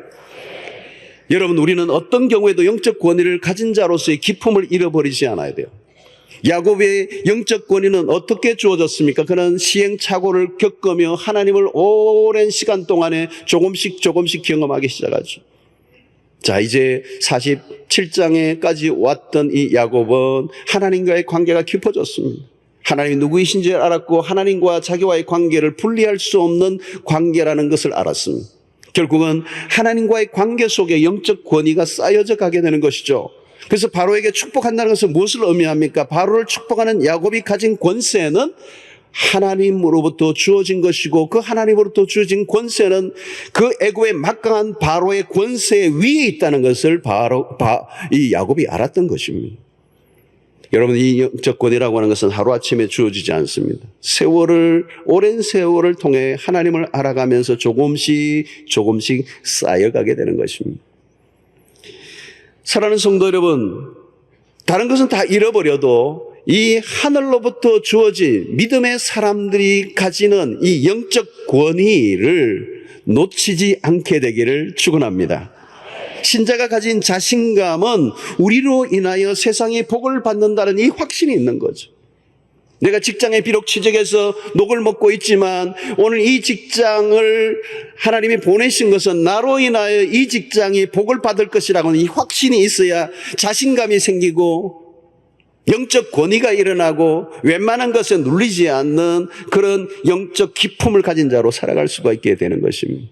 [SPEAKER 1] 여러분, 우리는 어떤 경우에도 영적 권위를 가진 자로서의 기쁨을 잃어버리지 않아야 돼요. 야곱의 영적 권위는 어떻게 주어졌습니까? 그는 시행착오를 겪으며 하나님을 오랜 시간 동안에 조금씩 경험하기 시작하죠. 자, 이제 47장에까지 왔던 이 야곱은 하나님과의 관계가 깊어졌습니다. 하나님이 누구이신지 알았고 하나님과 자기와의 관계를 분리할 수 없는 관계라는 것을 알았습니다. 결국은 하나님과의 관계 속에 영적 권위가 쌓여져 가게 되는 것이죠. 그래서 바로에게 축복한다는 것은 무엇을 의미합니까? 바로를 축복하는 야곱이 가진 권세는 하나님으로부터 주어진 것이고 그 하나님으로부터 주어진 권세는 그 애고의 막강한 바로의 권세 위에 있다는 것을 이 야곱이 알았던 것입니다. 여러분, 이 영적 권위라고 하는 것은 하루아침에 주어지지 않습니다. 오랜 세월을 통해 하나님을 알아가면서 조금씩 쌓여가게 되는 것입니다. 사랑하는 성도 여러분, 다른 것은 다 잃어버려도 이 하늘로부터 주어진 믿음의 사람들이 가지는 이 영적 권위를 놓치지 않게 되기를 축원합니다. 신자가 가진 자신감은 우리로 인하여 세상의 복을 받는다는 이 확신이 있는 거죠. 내가 직장에 비록 취직해서 녹을 먹고 있지만 오늘 이 직장을 하나님이 보내신 것은 나로 인하여 이 직장이 복을 받을 것이라고는 이 확신이 있어야 자신감이 생기고 영적 권위가 일어나고 웬만한 것에 눌리지 않는 그런 영적 기품을 가진 자로 살아갈 수가 있게 되는 것입니다.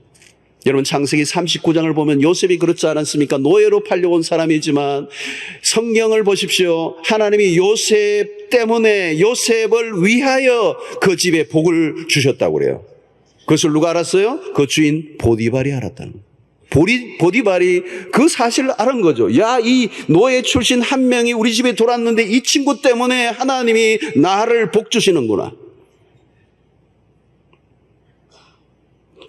[SPEAKER 1] 여러분, 창세기 39장을 보면 요셉이 그렇지 않았습니까? 노예로 팔려온 사람이지만 성경을 보십시오. 하나님이 요셉 때문에 요셉을 위하여 그 집에 복을 주셨다고 그래요. 그것을 누가 알았어요? 그 주인 보디발이 알았다는 거예요. 보디발이 그 사실을 알은 거죠. 야, 이 노예 출신 한 명이 우리 집에 들어왔는데 이 친구 때문에 하나님이 나를 복 주시는구나.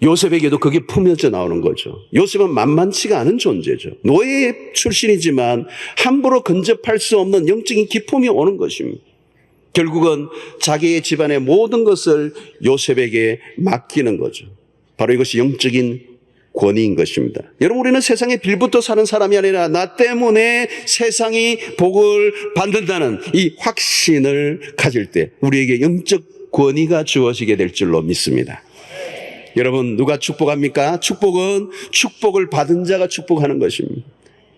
[SPEAKER 1] 요셉에게도 그게 품어져 나오는 거죠. 요셉은 만만치가 않은 존재죠. 노예 출신이지만 함부로 근접할 수 없는 영적인 기품이 오는 것입니다. 결국은 자기의 집안의 모든 것을 요셉에게 맡기는 거죠. 바로 이것이 영적인 권위인 것입니다. 여러분, 우리는 세상에 빌부터 사는 사람이 아니라 나 때문에 세상이 복을 받는다는 이 확신을 가질 때 우리에게 영적 권위가 주어지게 될 줄로 믿습니다. 여러분, 누가 축복합니까? 축복은 축복을 받은 자가 축복하는 것입니다.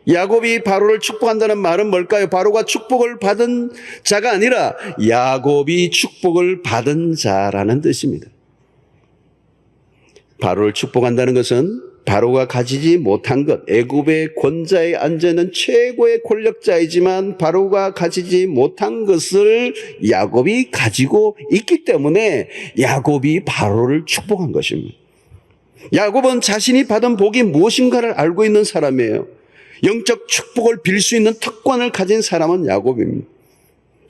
[SPEAKER 1] 야곱이 바로를 축복한다는 말은 뭘까요? 바로가 축복을 받은 자가 아니라 야곱이 축복을 받은 자라는 뜻입니다. 바로를 축복한다는 것은 바로가 가지지 못한 것, 애굽의 권좌에 앉아있는 최고의 권력자이지만 바로가 가지지 못한 것을 야곱이 가지고 있기 때문에 야곱이 바로를 축복한 것입니다. 야곱은 자신이 받은 복이 무엇인가를 알고 있는 사람이에요. 영적 축복을 빌 수 있는 특권을 가진 사람은 야곱입니다.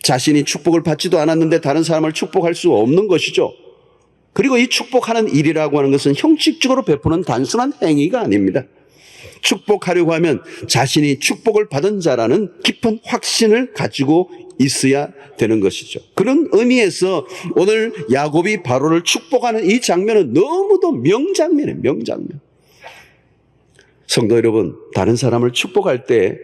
[SPEAKER 1] 자신이 축복을 받지도 않았는데 다른 사람을 축복할 수 없는 것이죠. 그리고 이 축복하는 일이라고 하는 것은 형식적으로 베푸는 단순한 행위가 아닙니다. 축복하려고 하면 자신이 축복을 받은 자라는 깊은 확신을 가지고 있어야 되는 것이죠. 그런 의미에서 오늘 야곱이 바로를 축복하는 이 장면은 너무도 명장면이에요. 명장면. 성도 여러분, 다른 사람을 축복할 때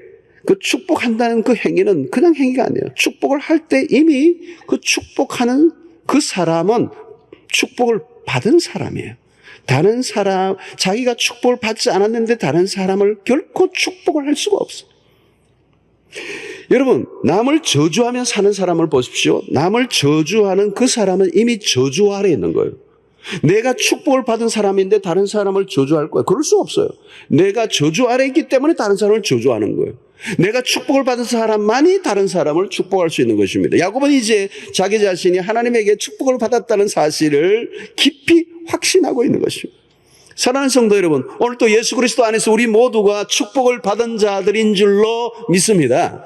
[SPEAKER 1] 그 축복한다는 그 행위는 그냥 행위가 아니에요. 축복을 할 때 이미 그 축복하는 그 사람은 축복을 받은 사람이에요. 다른 사람, 자기가 축복을 받지 않았는데 다른 사람을 결코 축복을 할 수가 없어요. 여러분, 남을 저주하며 사는 사람을 보십시오. 남을 저주하는 그 사람은 이미 저주 아래에 있는 거예요. 내가 축복을 받은 사람인데 다른 사람을 저주할 거야. 그럴 수 없어요. 내가 저주 아래에 있기 때문에 다른 사람을 저주하는 거예요. 내가 축복을 받은 사람만이 다른 사람을 축복할 수 있는 것입니다. 야곱은 이제 자기 자신이 하나님에게 축복을 받았다는 사실을 깊이 확신하고 있는 것입니다. 사랑하는 성도 여러분, 오늘 또 예수 그리스도 안에서 우리 모두가 축복을 받은 자들인 줄로 믿습니다.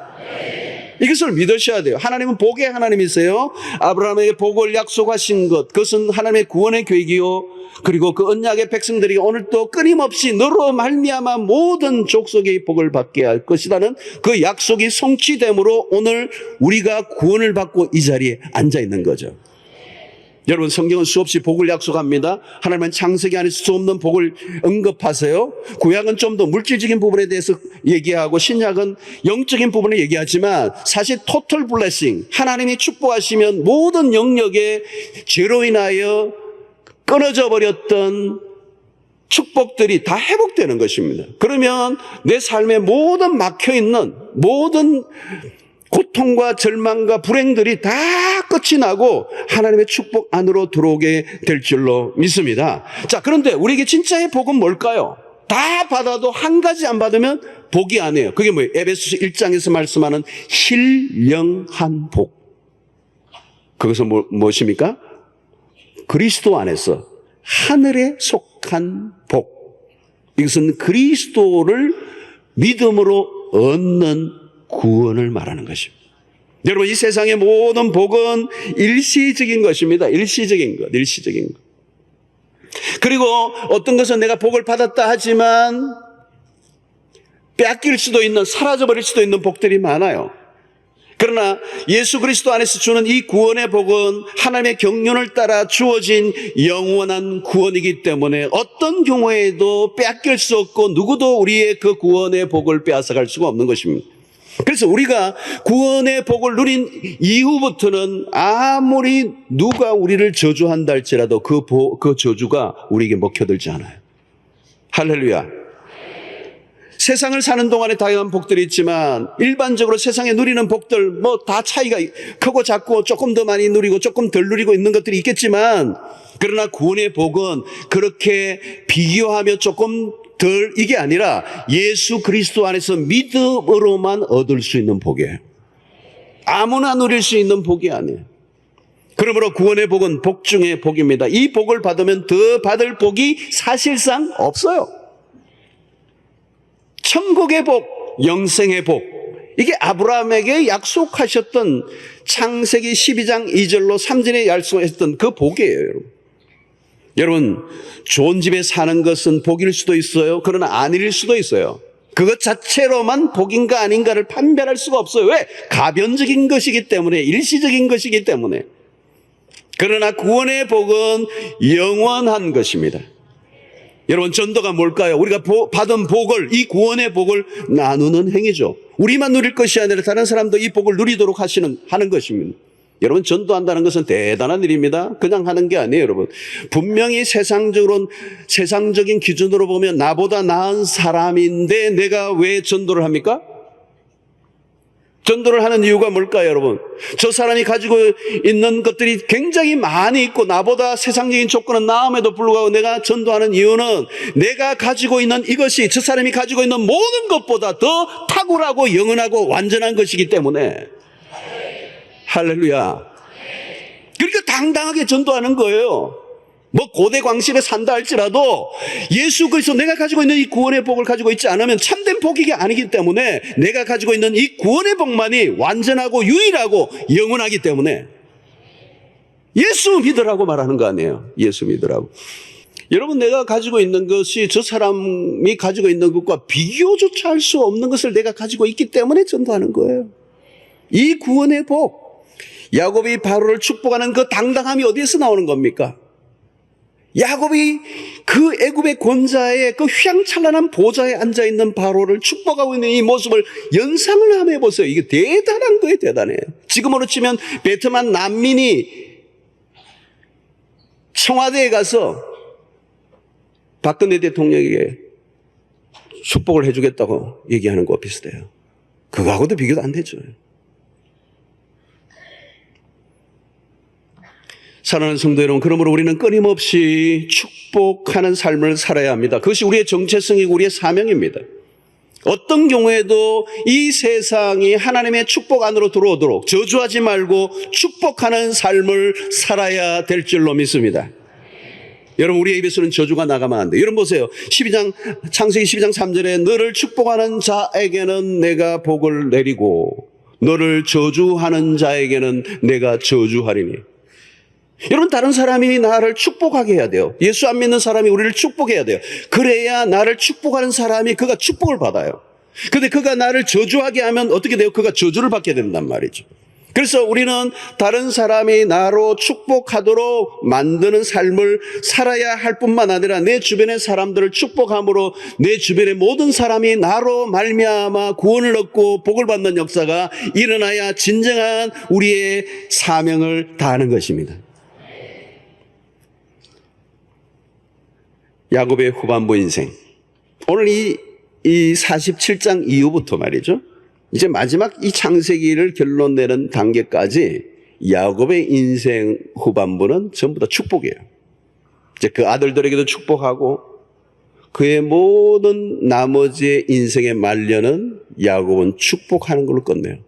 [SPEAKER 1] 이것을 믿으셔야 돼요. 하나님은 복의 하나님이세요. 아브라함에게 복을 약속하신 것, 그것은 하나님의 구원의 계획이요. 그리고 그 언약의 백성들이 오늘 또 끊임없이 너로 말미암아 모든 족속의 복을 받게 할 것이라는 그 약속이 성취됨으로 오늘 우리가 구원을 받고 이 자리에 앉아 있는 거죠. 여러분, 성경은 수없이 복을 약속합니다. 하나님은 창세기 안에서 수 없는 복을 언급하세요. 구약은 좀 더 물질적인 부분에 대해서 얘기하고 신약은 영적인 부분을 얘기하지만 사실 토탈 블레싱, 하나님이 축복하시면 모든 영역에 죄로 인하여 끊어져 버렸던 축복들이 다 회복되는 것입니다. 그러면 내 삶에 모든 막혀있는 모든 고통과 절망과 불행들이 다 끝이 나고 하나님의 축복 안으로 들어오게 될 줄로 믿습니다. 자, 그런데 우리에게 진짜의 복은 뭘까요? 다 받아도 한 가지 안 받으면 복이 아니에요. 그게 뭐예요? 에베소서 1장에서 말씀하는 신령한 복. 그것은 무엇입니까? 그리스도 안에서 하늘에 속한 복. 이것은 그리스도를 믿음으로 얻는 구원을 말하는 것입니다. 여러분, 이 세상의 모든 복은 일시적인 것입니다. 일시적인 것, 일시적인 것. 그리고 어떤 것은 내가 복을 받았다 하지만 빼앗길 수도 있는, 사라져버릴 수도 있는 복들이 많아요. 그러나 예수 그리스도 안에서 주는 이 구원의 복은 하나님의 경륜을 따라 주어진 영원한 구원이기 때문에 어떤 경우에도 빼앗길 수 없고 누구도 우리의 그 구원의 복을 빼앗아갈 수가 없는 것입니다. 그래서 우리가 구원의 복을 누린 이후부터는 아무리 누가 우리를 저주한다 할지라도 그 저주가 우리에게 먹혀들지 않아요. 할렐루야. 세상을 사는 동안에 다양한 복들이 있지만 일반적으로 세상에 누리는 복들 뭐 다 차이가 크고 작고 조금 더 많이 누리고 조금 덜 누리고 있는 것들이 있겠지만 그러나 구원의 복은 그렇게 비교하며 조금 덜 이게 아니라 예수 그리스도 안에서 믿음으로만 얻을 수 있는 복이에요. 아무나 누릴 수 있는 복이 아니에요. 그러므로 구원의 복은 복 중의 복입니다. 이 복을 받으면 더 받을 복이 사실상 없어요. 천국의 복, 영생의 복, 이게 아브라함에게 약속하셨던 창세기 12장 2절로 3절에 약속하셨던 그 복이에요. 여러분, 좋은 집에 사는 것은 복일 수도 있어요. 그러나 아닐 수도 있어요. 그것 자체로만 복인가 아닌가를 판별할 수가 없어요. 왜? 가변적인 것이기 때문에, 일시적인 것이기 때문에. 그러나 구원의 복은 영원한 것입니다. 여러분, 전도가 뭘까요? 우리가 받은 복을, 이 구원의 복을 나누는 행위죠. 우리만 누릴 것이 아니라 다른 사람도 이 복을 누리도록 하는 것입니다. 여러분, 전도한다는 것은 대단한 일입니다. 그냥 하는 게 아니에요, 여러분. 분명히 세상적인 기준으로 보면 나보다 나은 사람인데 내가 왜 전도를 합니까? 전도를 하는 이유가 뭘까요, 여러분? 저 사람이 가지고 있는 것들이 굉장히 많이 있고 나보다 세상적인 조건은 나음에도 불구하고 내가 전도하는 이유는 내가 가지고 있는 이것이 저 사람이 가지고 있는 모든 것보다 더 탁월하고 영원하고 완전한 것이기 때문에. 할렐루야. 그러니까 당당하게 전도하는 거예요. 뭐 고대 광실에 산다 할지라도 예수 그리스도 내가 가지고 있는 이 구원의 복을 가지고 있지 않으면 참된 복이 아니기 때문에 내가 가지고 있는 이 구원의 복만이 완전하고 유일하고 영원하기 때문에 예수 믿으라고 말하는 거 아니에요. 예수 믿으라고. 여러분, 내가 가지고 있는 것이 저 사람이 가지고 있는 것과 비교조차 할 수 없는 것을 내가 가지고 있기 때문에 전도하는 거예요. 이 구원의 복, 야곱이 바로를 축복하는 그 당당함이 어디에서 나오는 겁니까? 야곱이 그 애굽의 권자의 그 휘황찬란한 보좌에 앉아있는 바로를 축복하고 있는 이 모습을 연상을 한번 해보세요. 이게 대단한 거예요. 대단해요. 지금으로 치면 베트남 난민이 청와대에 가서 박근혜 대통령에게 축복을 해주겠다고 얘기하는 것과 비슷해요. 그거하고도 비교도 안 되죠. 사랑하는 성도 여러분, 그러므로 우리는 끊임없이 축복하는 삶을 살아야 합니다. 그것이 우리의 정체성이고 우리의 사명입니다. 어떤 경우에도 이 세상이 하나님의 축복 안으로 들어오도록 저주하지 말고 축복하는 삶을 살아야 될 줄로 믿습니다. 여러분, 우리의 입에서는 저주가 나가면 안 돼요. 여러분 보세요. 창세기 12장 3절에 너를 축복하는 자에게는 내가 복을 내리고 너를 저주하는 자에게는 내가 저주하리니. 여러분, 다른 사람이 나를 축복하게 해야 돼요. 예수 안 믿는 사람이 우리를 축복해야 돼요. 그래야 나를 축복하는 사람이 그가 축복을 받아요. 그런데 그가 나를 저주하게 하면 어떻게 돼요? 그가 저주를 받게 된단 말이죠. 그래서 우리는 다른 사람이 나로 축복하도록 만드는 삶을 살아야 할 뿐만 아니라 내 주변의 사람들을 축복함으로 내 주변의 모든 사람이 나로 말미암아 구원을 얻고 복을 받는 역사가 일어나야 진정한 우리의 사명을 다하는 것입니다. 야곱의 후반부 인생. 오늘 이 47장 이후부터 말이죠. 이제 마지막 이 창세기를 결론 내는 단계까지 야곱의 인생 후반부는 전부 다 축복이에요. 이제 그 아들들에게도 축복하고 그의 모든 나머지의 인생의 말년은 야곱은 축복하는 걸로 끝내요.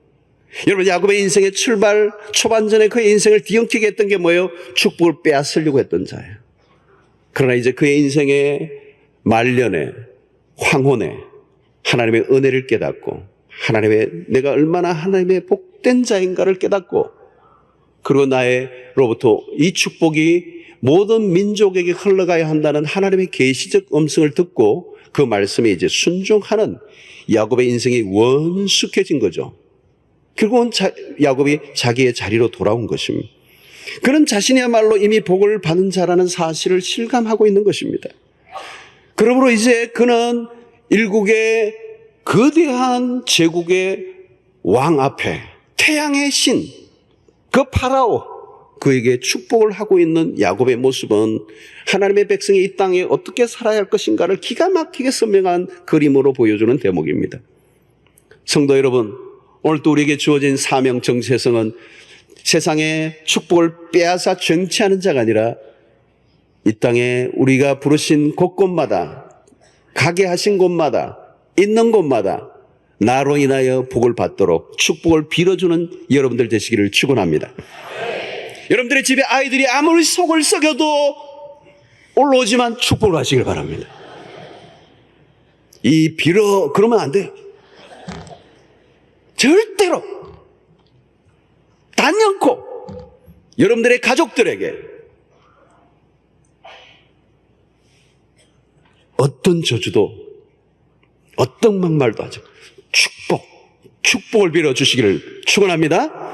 [SPEAKER 1] 여러분, 야곱의 인생의 출발 초반전에 그의 인생을 뒤엉키게 했던 게 뭐예요? 축복을 빼앗으려고 했던 자예요. 그러나 이제 그의 인생의 말년에, 황혼에 하나님의 은혜를 깨닫고 내가 얼마나 하나님의 복된 자인가를 깨닫고 그리고 나로부터 이 축복이 모든 민족에게 흘러가야 한다는 하나님의 계시적 음성을 듣고 그 말씀에 이제 순종하는 야곱의 인생이 원숙해진 거죠. 결국은 야곱이 자기의 자리로 돌아온 것입니다. 그는 자신이야말로 이미 복을 받은 자라는 사실을 실감하고 있는 것입니다. 그러므로 이제 그는 일국의 거대한 제국의 왕 앞에 태양의 신, 그 파라오, 그에게 축복을 하고 있는 야곱의 모습은 하나님의 백성이 이 땅에 어떻게 살아야 할 것인가를 기가 막히게 선명한 그림으로 보여주는 대목입니다. 성도 여러분, 오늘 또 우리에게 주어진 사명 정체성은 세상의 축복을 빼앗아 정치하는 자가 아니라 이 땅에 우리가 부르신 곳곳마다, 가게 하신 곳마다, 있는 곳마다 나로 인하여 복을 받도록 축복을 빌어주는 여러분들 되시기를 축원합니다. 여러분들의 집에 아이들이 아무리 속을 썩여도 올라오지만 축복을 하시길 바랍니다. 그러면 안 돼요. 절대로 단연코 여러분들의 가족들에게 어떤 저주도 어떤 막말도 하죠. 축복을 빌어주시기를 축원합니다.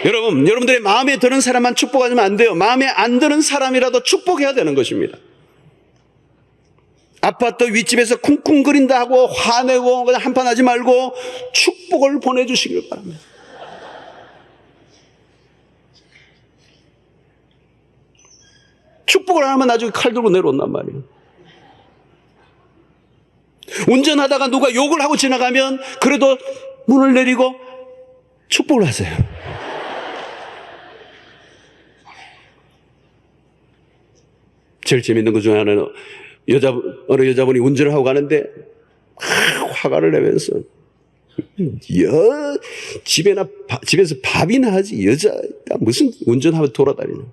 [SPEAKER 1] 여러분들의 마음에 드는 사람만 축복하면 안 돼요. 마음에 안 드는 사람이라도 축복해야 되는 것입니다. 아파트 윗집에서 쿵쿵거린다 하고 화내고 그냥 한판 하지 말고 축복을 보내주시길 바랍니다. 축복을 안 하면 나중에 칼 들고 내려온단 말이에요. 운전하다가 누가 욕을 하고 지나가면 그래도 문을 내리고 축복을 하세요. 제일 재밌는 것 중에 하나는 어느 여자분이 운전을 하고 가는데 화가를 내면서 집에서 밥이나 하지 여자가 무슨 운전하면 돌아다니는.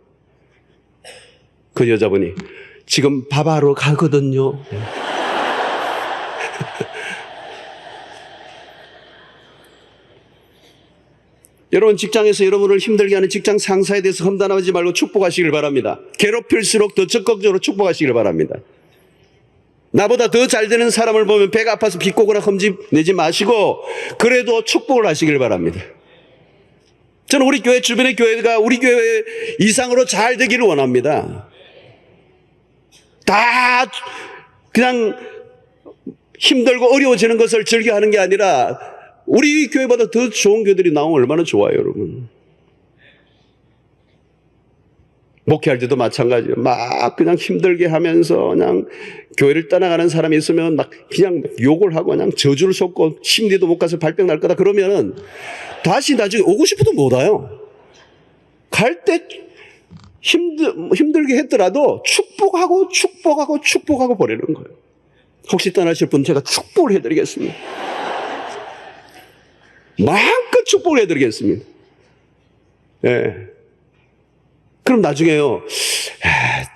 [SPEAKER 1] 그 여자분이 지금 밥하러 가거든요. 여러분 직장에서 여러분을 힘들게 하는 직장 상사에 대해서 험담하지 말고 축복하시길 바랍니다. 괴롭힐수록 더 적극적으로 축복하시길 바랍니다. 나보다 더 잘 되는 사람을 보면 배가 아파서 비꼬거나 험집내지 마시고 그래도 축복을 하시길 바랍니다. 저는 우리 교회 주변의 교회가 우리 교회 이상으로 잘 되기를 원합니다. 다 그냥 힘들고 어려워지는 것을 즐겨하는 게 아니라 우리 교회보다 더 좋은 교회들이 나오면 얼마나 좋아요, 여러분. 목회할 때도 마찬가지예요. 막 그냥 힘들게 하면서 그냥 교회를 떠나가는 사람이 있으면 막 그냥 욕을 하고 그냥 저주를 쏟고 심리도 못 가서 발병 날 거다 그러면은 다시 나중에 오고 싶어도 못 와요. 갈 때 힘들게 했더라도 축복하고 보내는 거예요. 혹시 떠나실 분 제가 축복을 해드리겠습니다. 마음껏 축복을 해드리겠습니다. 예. 그럼 나중에요,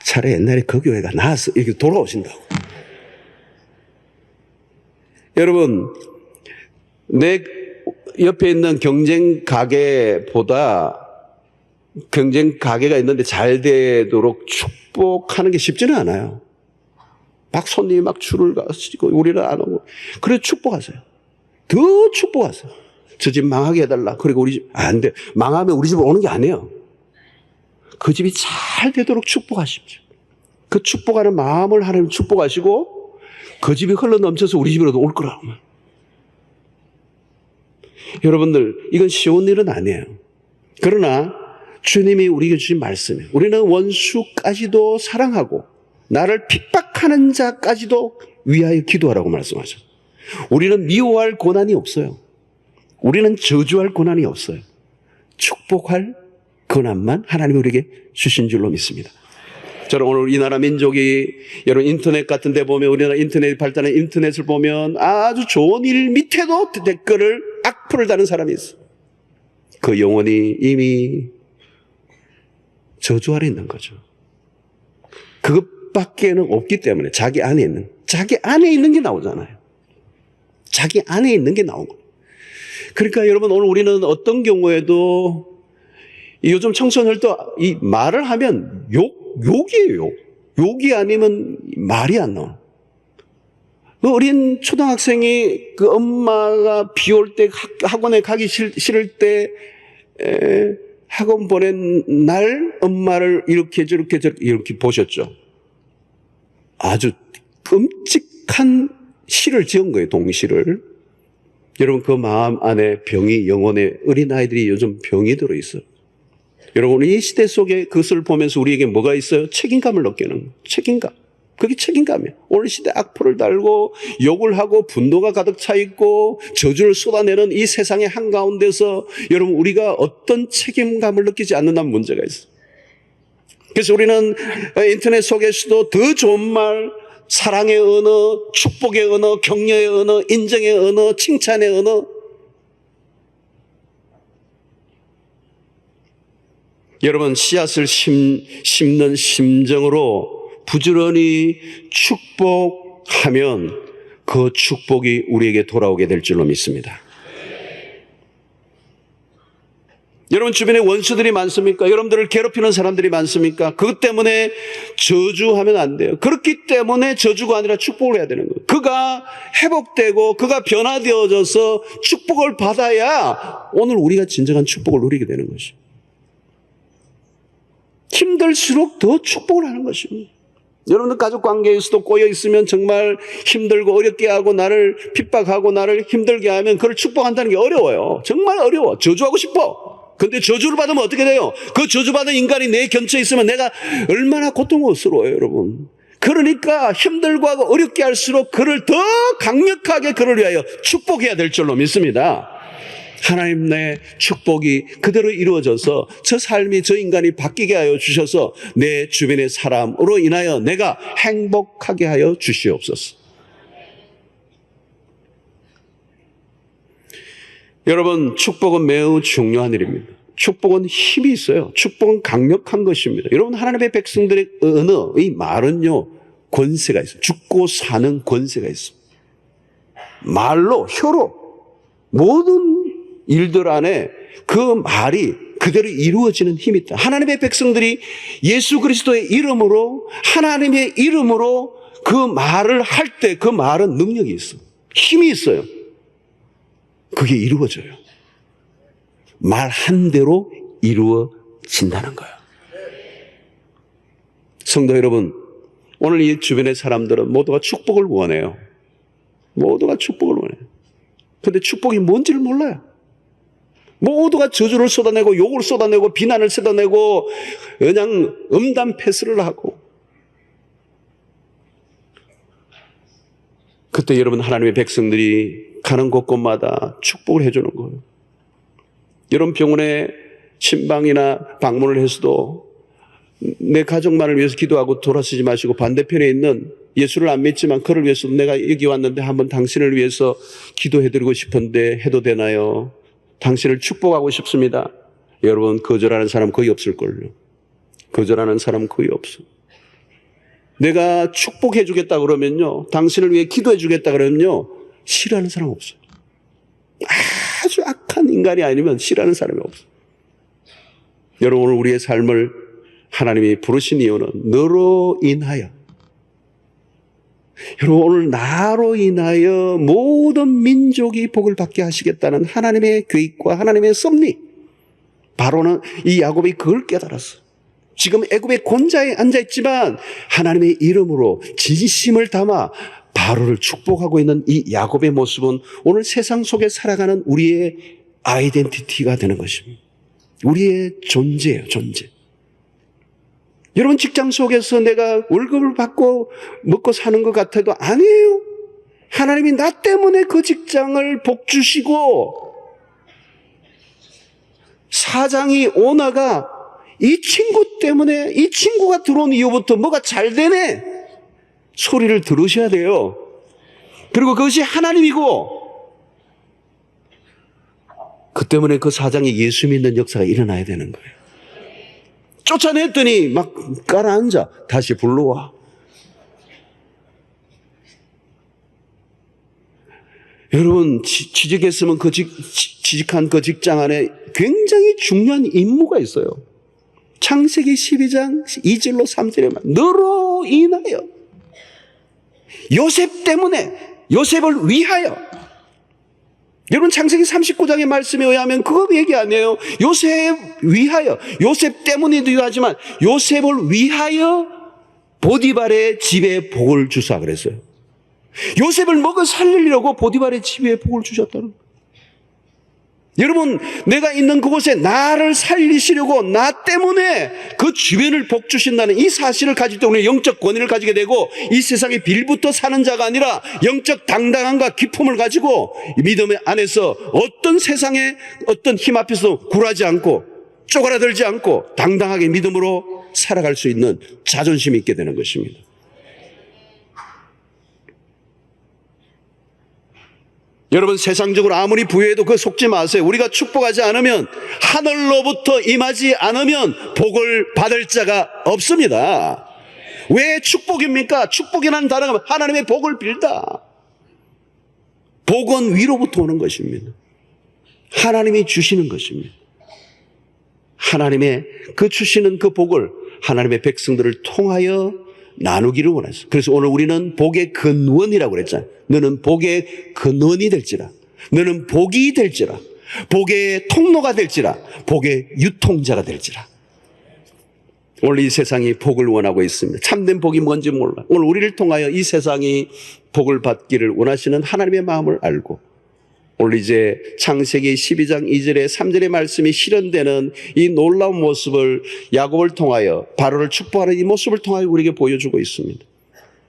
[SPEAKER 1] 차라리 옛날에 그 교회가 나았어. 이렇게 돌아오신다고. 여러분, 내 옆에 있는 경쟁 가게보다 경쟁 가게가 있는데 잘 되도록 축복하는 게 쉽지는 않아요. 막 손님이 막 줄을 가시고 우리는 안 오고. 그래서 축복하세요. 더 축복하세요. 저 집 망하게 해달라. 그리고 우리 집, 안 돼. 망하면 우리 집으로 오는 게 아니에요. 그 집이 잘 되도록 축복하십시오. 그 축복하는 마음을 하나님 축복하시고 그 집이 흘러넘쳐서 우리 집으로도 올 거라고. 여러분들, 이건 쉬운 일은 아니에요. 그러나 주님이 우리에게 주신 말씀이에요. 우리는 원수까지도 사랑하고 나를 핍박하는 자까지도 위하여 기도하라고 말씀하셨어요. 우리는 미워할 고난이 없어요. 우리는 저주할 고난이 없어요. 축복할 고난만 하나님이 우리에게 주신 줄로 믿습니다. 저는 오늘 이 나라 민족이 여러분 인터넷 같은 데 보면 우리나라 인터넷 발달한 인터넷을 보면 아주 좋은 일 밑에도 댓글을 악플을 다는 사람이 있어요. 그 영혼이 이미 저주 아래 있는 거죠. 그것밖에는 없기 때문에 자기 안에 있는 게 나오잖아요. 자기 안에 있는 게 나온 거예요. 그러니까 여러분 오늘 우리는 어떤 경우에도 요즘 청소년들도 이 말을 하면 욕이에요. 욕이 아니면 말이 안 나와. 그 어린 초등학생이 그 엄마가 비 올 때 학원에 가기 싫을 때 학원 보낸 날 엄마를 이렇게 저렇게 보셨죠. 아주 끔찍한 시를 지은 거예요. 동시를. 여러분 그 마음 안에 병이 영혼에 어린아이들이 요즘 병이 들어있어요. 여러분 이 시대 속에 그것을 보면서 우리에게 뭐가 있어요? 책임감을 느끼는 거예요. 책임감. 그게 책임감이에요. 오늘 시대 악플을 달고 욕을 하고 분노가 가득 차 있고 저주를 쏟아내는 이 세상의 한가운데서 여러분 우리가 어떤 책임감을 느끼지 않는다는 문제가 있어요. 그래서 우리는 인터넷 속에서도 더 좋은 말, 사랑의 언어, 축복의 언어, 격려의 언어, 인정의 언어, 칭찬의 언어. 여러분 씨앗을 심는 심정으로 부지런히 축복하면 그 축복이 우리에게 돌아오게 될 줄로 믿습니다. 여러분 주변에 원수들이 많습니까? 여러분들을 괴롭히는 사람들이 많습니까? 그것 때문에 저주하면 안 돼요. 그렇기 때문에 저주가 아니라 축복을 해야 되는 거예요. 그가 회복되고 그가 변화되어져서 축복을 받아야 오늘 우리가 진정한 축복을 누리게 되는 것이죠. 힘들수록 더 축복을 하는 것입니다. 여러분들 가족 관계에서도 꼬여 있으면 정말 힘들고 어렵게 하고 나를 핍박하고 나를 힘들게 하면 그걸 축복한다는 게 어려워요. 정말 어려워. 저주하고 싶어. 근데 저주를 받으면 어떻게 돼요? 그 저주받은 인간이 내 근처에 있으면 내가 얼마나 고통스러워요, 여러분. 그러니까 힘들고 하고 어렵게 할수록 그를 더 강력하게 그를 위하여 축복해야 될 줄로 믿습니다. 하나님의 축복이 그대로 이루어져서 저 삶이 저 인간이 바뀌게 하여 주셔서 내 주변의 사람으로 인하여 내가 행복하게 하여 주시옵소서. 여러분, 축복은 매우 중요한 일입니다. 축복은 힘이 있어요. 축복은 강력한 것입니다. 여러분, 하나님의 백성들의 언어, 이 말은요, 권세가 있어요. 죽고 사는 권세가 있습니다. 말로, 혀로, 모든 일들 안에 그 말이 그대로 이루어지는 힘이 있다. 하나님의 백성들이 예수 그리스도의 이름으로, 하나님의 이름으로 그 말을 할 때 그 말은 능력이 있어요. 힘이 있어요. 그게 이루어져요. 말 한 대로 이루어진다는 거예요. 성도 여러분, 오늘 이 주변의 사람들은 모두가 축복을 원해요. 모두가 축복을 원해요. 그런데 축복이 뭔지를 몰라요. 모두가 저주를 쏟아내고 욕을 쏟아내고 비난을 쏟아내고 그냥 음담 패스를 하고, 그때 여러분 하나님의 백성들이 가는 곳곳마다 축복을 해주는 거예요. 여러분 병원에 신방이나 방문을 해서도 내 가족만을 위해서 기도하고 돌아서지 마시고 반대편에 있는 예수를 안 믿지만 그를 위해서도 내가 여기 왔는데 한번 당신을 위해서 기도해드리고 싶은데 해도 되나요? 당신을 축복하고 싶습니다. 여러분 거절하는 사람 거의 없을걸요. 거절하는 사람 거의 없어. 내가 축복해 주겠다 그러면요, 당신을 위해 기도해 주겠다 그러면요, 싫어하는 사람 없어요. 아주 악한 인간이 아니면 싫어하는 사람이 없어요. 여러분 오늘 우리의 삶을 하나님이 부르신 이유는 너로 인하여, 여러분 오늘 나로 인하여 모든 민족이 복을 받게 하시겠다는 하나님의 계획과 하나님의 섭리, 바로는 이 야곱이 그걸 깨달았어. 지금 애굽의 곤자에 앉아있지만 하나님의 이름으로 진심을 담아 바로를 축복하고 있는 이 야곱의 모습은 오늘 세상 속에 살아가는 우리의 아이덴티티가 되는 것입니다. 우리의 존재예요, 존재. 여러분 직장 속에서 내가 월급을 받고 먹고 사는 것 같아도 아니에요. 하나님이 나 때문에 그 직장을 복 주시고, 사장이 오너가 이 친구 때문에, 이 친구가 들어온 이후부터 뭐가 잘 되네 소리를 들으셔야 돼요. 그리고 그것이 하나님이고, 그 때문에 그 사장이 예수 믿는 역사가 일어나야 되는 거예요. 쫓아냈더니 막 깔아앉아. 다시 불러와. 여러분 취직했으면 취직한 그 직장 안에 굉장히 중요한 임무가 있어요. 창세기 12장 2절로 3절에 너로 인하여, 요셉 때문에, 요셉을 위하여. 여러분 창세기 39장의 말씀에 의하면 그거 얘기 아니에요. 요셉 위하여, 요셉 때문이기도 하지만 요셉을 위하여 보디발의 집에 복을 주사 그랬어요. 요셉을 먹어 살리려고 보디발의 집에 복을 주셨다는 거예요. 여러분 내가 있는 그곳에 나를 살리시려고 나 때문에 그 주변을 복 주신다는 이 사실을 가질 때 우리는 영적 권위를 가지게 되고, 이 세상에 빌부터 사는 자가 아니라 영적 당당함과 기품을 가지고 믿음 안에서 어떤 세상의 어떤 힘 앞에서 굴하지 않고 쪼그라들지 않고 당당하게 믿음으로 살아갈 수 있는 자존심이 있게 되는 것입니다. 여러분 세상적으로 아무리 부유해도 그거 속지 마세요. 우리가 축복하지 않으면, 하늘로부터 임하지 않으면 복을 받을 자가 없습니다. 왜 축복입니까? 축복이라는 단어가 하나님의 복을 빌다. 복은 위로부터 오는 것입니다. 하나님이 주시는 것입니다. 하나님의 그 주시는 그 복을 하나님의 백성들을 통하여 나누기를 원하죠. 그래서 오늘 우리는 복의 근원이라고 그랬잖아요. 너는 복의 근원이 될지라. 너는 복이 될지라. 복의 통로가 될지라. 복의 유통자가 될지라. 오늘 이 세상이 복을 원하고 있습니다. 참된 복이 뭔지 몰라. 오늘 우리를 통하여 이 세상이 복을 받기를 원하시는 하나님의 마음을 알고 오늘 이제 창세기 12장 2절에 3절의 말씀이 실현되는 이 놀라운 모습을 야곱을 통하여 바로를 축복하는 이 모습을 통하여 우리에게 보여주고 있습니다.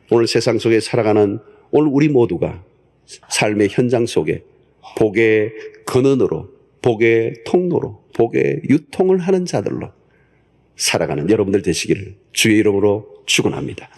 [SPEAKER 1] 오늘 세상 속에 살아가는 오늘 우리 모두가 삶의 현장 속에 복의 근원으로, 복의 통로로, 복의 유통을 하는 자들로 살아가는 여러분들 되시기를 주의 이름으로 축원합니다.